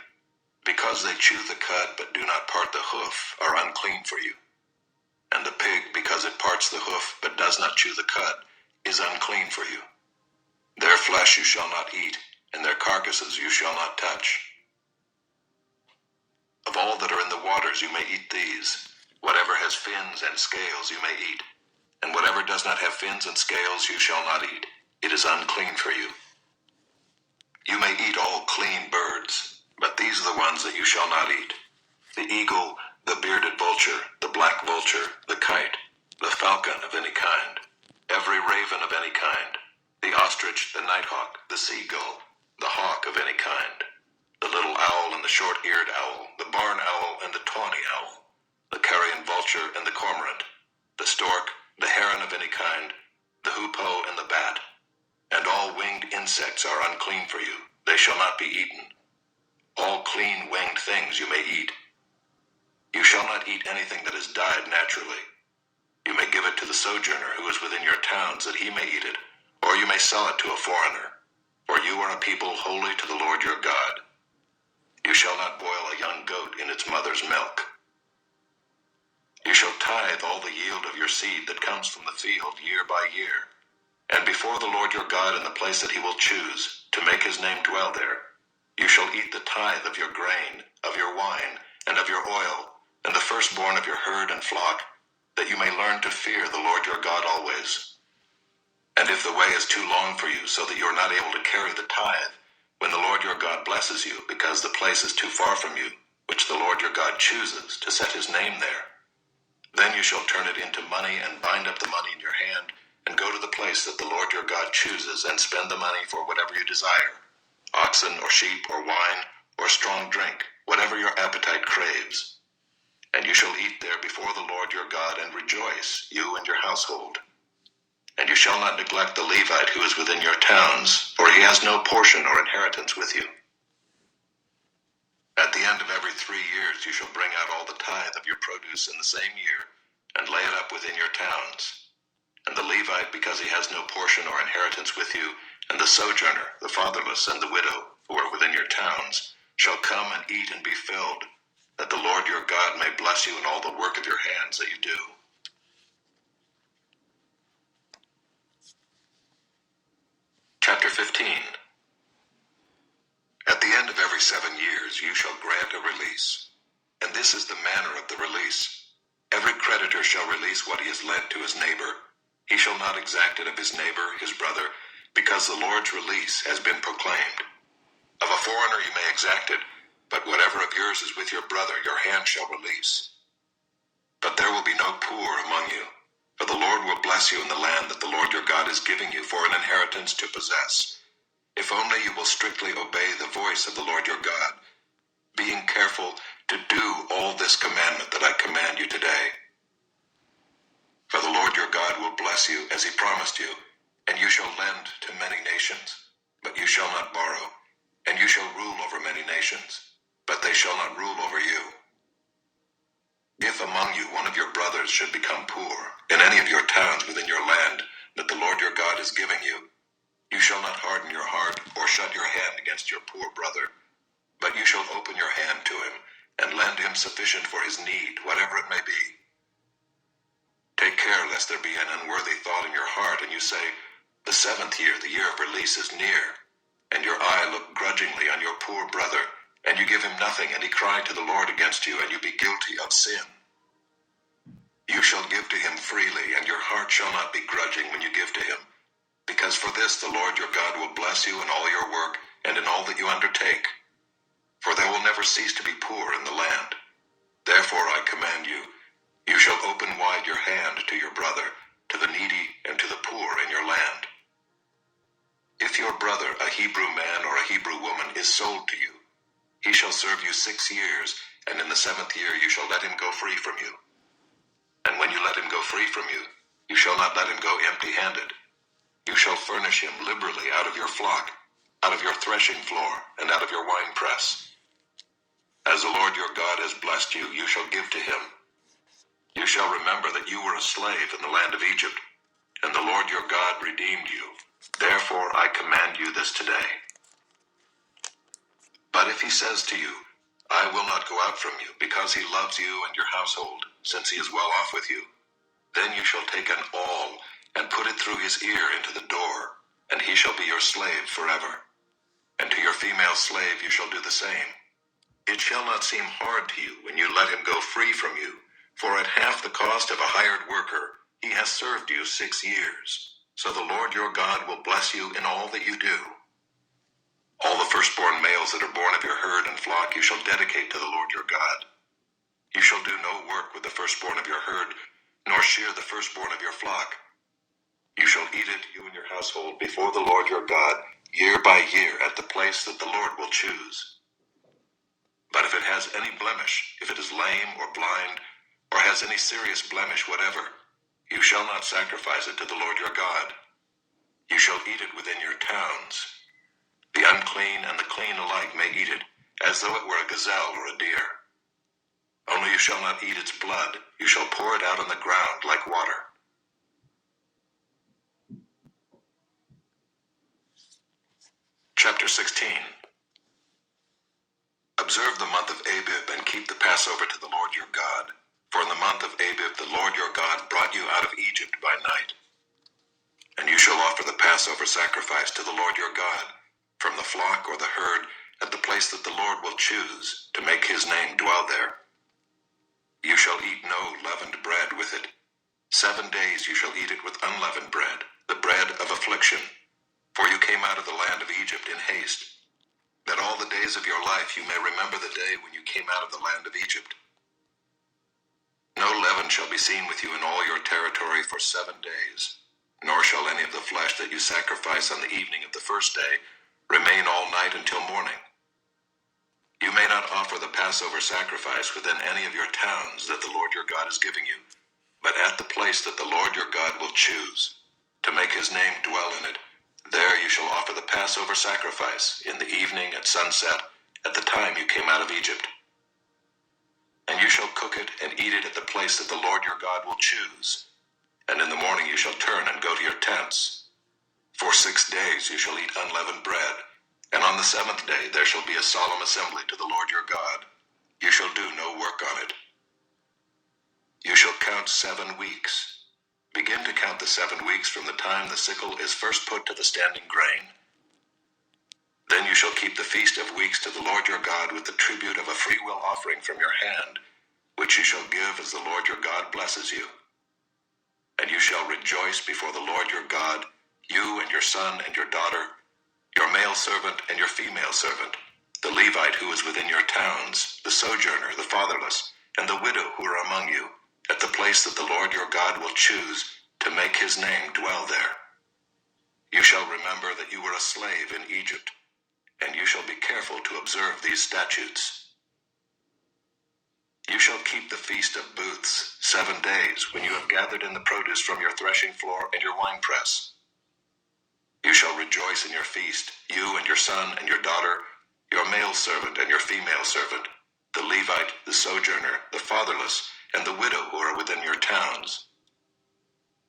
because they chew the cud but do not part the hoof, are unclean for you. And the pig, because it parts the hoof but does not chew the cud, is unclean for you. Their flesh you shall not eat, and their carcasses you shall not touch. Of all that are in the waters you may eat these: whatever has fins and scales you may eat, and whatever does not have fins and scales you shall not eat. It is unclean for you. You may eat all clean birds, but these are the ones that you shall not eat: the eagle, the bearded vulture, the black vulture, the kite, the falcon of any kind, every raven of any kind, the ostrich, the nighthawk, the seagull, the hawk of any kind, the little owl and the short-eared owl, the barn owl and the tawny owl, the carrion vulture and the cormorant, the stork, the heron of any kind, the hoopoe and the bat. And all winged insects are unclean for you. They shall not be eaten. All clean winged things you may eat. You shall not eat anything that has died naturally. You may give it to the sojourner who is within your towns, that he may eat it, or you may sell it to a foreigner. For you are a people holy to the Lord your God. You shall not boil a young goat in its mother's milk. You shall tithe all the yield of your seed that comes from the field year by year. And before the Lord your God in the place that he will choose, to make his name dwell there, you shall eat the tithe of your grain, of your wine, and of your oil, and the firstborn of your herd and flock, that you may learn to fear the Lord your God always. And if the way is too long for you, so that you are not able to carry the tithe, when the Lord your God blesses you, because the place is too far from you, which the Lord your God chooses to set his name there, then you shall turn it into money and bind up the money in your hand, and go to the place that the Lord your God chooses, and spend the money for whatever you desire: oxen or sheep or wine or strong drink, whatever your appetite craves. And you shall eat there before the Lord your God, and rejoice, you and your household. And you shall not neglect the Levite who is within your towns, for he has no portion or inheritance with you. At the end of every 3 years you shall bring out all the tithe of your produce in the same year, and lay it up within your towns. And the Levite, because he has no portion or inheritance with you, and the sojourner, the fatherless, and the widow, who are within your towns, shall come and eat and be filled, that the Lord your God may bless you in all the work of your hands that you do. Chapter 15. At the end of every every 7 years you shall grant a release. And this is the manner of the release. Every creditor shall release what he has lent to his neighbor. He shall not exact it of his neighbor, his brother, because the Lord's release has been proclaimed. Of a foreigner you may exact it, but whatever of yours is with your brother, your hand shall release. But there will be no poor among you, for the Lord will bless you in the land that the Lord your God is giving you for an inheritance to possess, if only you will strictly obey the voice of the Lord your God, being careful to do all this commandment that I command you today. For the Lord your God will bless you as he promised you, and you shall lend to many nations, but you shall not borrow, and you shall rule over many nations, but they shall not rule over you. If among you one of your brothers should become poor in any of your towns within your land that the Lord your God is giving you, you shall not harden your heart or shut your hand against your poor brother, but you shall open your hand to him and lend him sufficient for his need, whatever it may be. Take care lest there be an unworthy thought in your heart, and you say, the 7th year, the year of release, is near, and your eye look grudgingly on your poor brother, and you give him nothing, and he cry to the Lord against you, and you be guilty of sin. You shall give to him freely, and your heart shall not be grudging when you give to him, because for this the Lord your God will bless you in all your work and in all that you undertake. For there will never cease to be poor in the land. Therefore I command you, you shall open wide your hand to your brother, to the needy and to the poor in your land. If your brother, a Hebrew man or a Hebrew woman, is sold to you, he shall serve you 6 years, and in the 7th year you shall let him go free from you. And when you let him go free from you, you shall not let him go empty-handed. You shall furnish him liberally out of your flock, out of your threshing floor, and out of your winepress. As the Lord your God has blessed you, you shall give to him. You shall remember that you were a slave in the land of Egypt, and the Lord your God redeemed you. Therefore I command you this today. But if he says to you, I will not go out from you, because he loves you and your household, since he is well off with you, then you shall take an awl and put it through his ear into the door, and he shall be your slave forever. And to your female slave you shall do the same. It shall not seem hard to you when you let him go free from you, for at half the cost of a hired worker he has served you 6 years. So the Lord your God will bless you in all that you do. All the firstborn males that are born of your herd and flock you shall dedicate to the Lord your God. You shall do no work with the firstborn of your herd, nor shear the firstborn of your flock. You shall eat it, you and your household, before the Lord your God, year by year, at the place that the Lord will choose. But if it has any blemish, if it is lame or blind, or has any serious blemish whatever, you shall not sacrifice it to the Lord your God. You shall eat it within your towns. The unclean and the clean alike may eat it, as though it were a gazelle or a deer. Only you shall not eat its blood. You shall pour it out on the ground like water. Chapter 16. Observe the month of A.B.I.B.L.E and keep the Passover to the Lord your God. For in the month of A.B.I.B.L.E the Lord your God brought you out of Egypt by night. And you shall offer the Passover sacrifice to the Lord your God, from the flock or the herd, at the place that the Lord will choose, to make his name dwell there. You shall eat no leavened bread with it. 7 days you shall eat it with unleavened bread, the bread of affliction. For you came out of the land of Egypt in haste, that all the days of your life you may remember the day when you came out of the land of Egypt. No leaven shall be seen with you in all your territory for 7 days, nor shall any of the flesh that you sacrifice on the evening of the first day remain all night until morning. You may not offer the Passover sacrifice within any of your towns that the Lord your God is giving you, but at the place that the Lord your God will choose, to make his name dwell in it. There you shall offer the Passover sacrifice in the evening at sunset, at the time you came out of Egypt. And you shall cook it and eat it at the place that the Lord your God will choose. And in the morning you shall turn and go to your tents. For 6 days you shall eat unleavened bread, and on the 7th day there shall be a solemn assembly to the Lord your God. You shall do no work on it. You shall count 7 weeks. Begin to count the 7 weeks from the time the sickle is first put to the standing grain. Then you shall keep the Feast of Weeks to the Lord your God with the tribute of a freewill offering from your hand, which you shall give as the Lord your God blesses you. And you shall rejoice before the Lord your God, you and your son and your daughter, your male servant and your female servant, the Levite who is within your towns, the sojourner, the fatherless, and the widow who are among you, at the place that the Lord your God will choose to make his name dwell there. You shall remember that you were a slave in Egypt, and you shall be careful to observe these statutes. You shall keep the Feast of Booths 7 days, when you have gathered in the produce from your threshing floor and your winepress. You shall rejoice in your feast, you and your son and your daughter, your male servant and your female servant, the Levite, the sojourner, the fatherless, and the widow who are within your towns.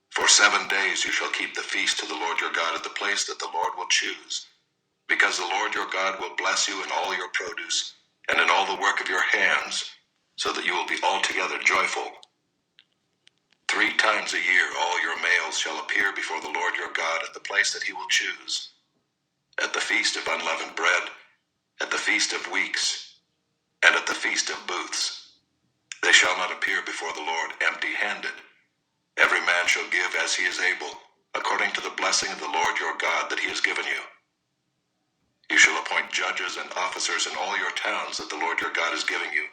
For 7 days you shall keep the feast to the Lord your God at the place that the Lord will choose, because the Lord your God will bless you in all your produce and in all the work of your hands, so that you will be altogether joyful. 3 times a year all your males shall appear before the Lord your God at the place that he will choose, at the feast of unleavened bread, at the feast of weeks, and at the feast of booths. They shall not appear before the Lord empty-handed. Every man shall give as he is able, according to the blessing of the Lord your God that he has given you. You shall appoint judges and officers in all your towns that the Lord your God is giving you,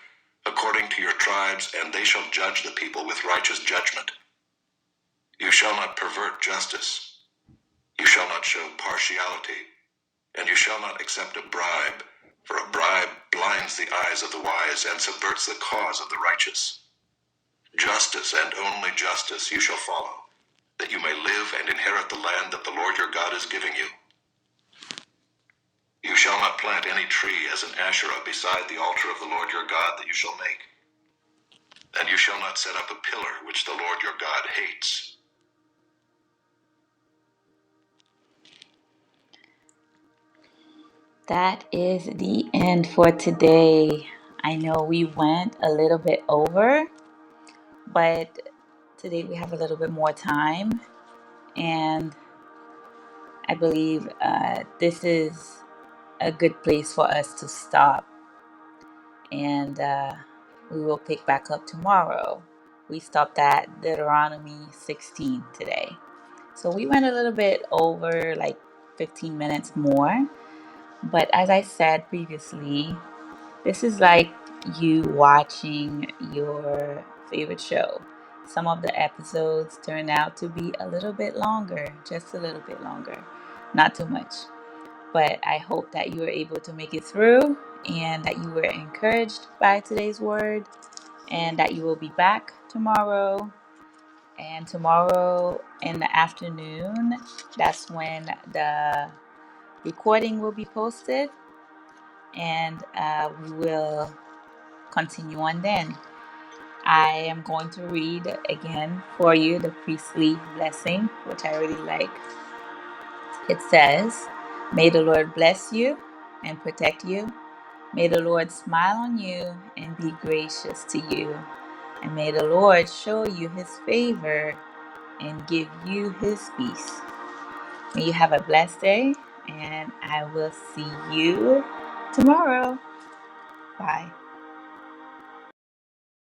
according to your tribes, and they shall judge the people with righteous judgment. You shall not pervert justice. You shall not show partiality, and you shall not accept a bribe, for a bribe blinds the eyes of the wise and subverts the cause of the righteous. Justice and only justice you shall follow, that you may live and inherit the land that the Lord your God is giving you. You shall not plant any tree as an Asherah beside the altar of the Lord your God that you shall make. And you shall not set up a pillar which the Lord your God hates. That is the end for today. I know we went a little bit over, but today we have a little bit more time, and I believe this is a good place for us to stop, and we will pick back up tomorrow. We stopped at Deuteronomy 16 today. So we went a little bit over, like 15 minutes more. But as I said previously, this is like you watching your favorite show. Some of the episodes turn out to be a little bit longer, just a little bit longer, not too much. But I hope that you were able to make it through and that you were encouraged by today's word and that you will be back tomorrow. And tomorrow in the afternoon, that's when the recording will be posted, and we will continue on then. I am going to read again for you the priestly blessing, which I really like. It says, "May the Lord bless you and protect you. May the Lord smile on you and be gracious to you. And may the Lord show you his favor and give you his peace." May you have a blessed day, and I will see you tomorrow. Bye.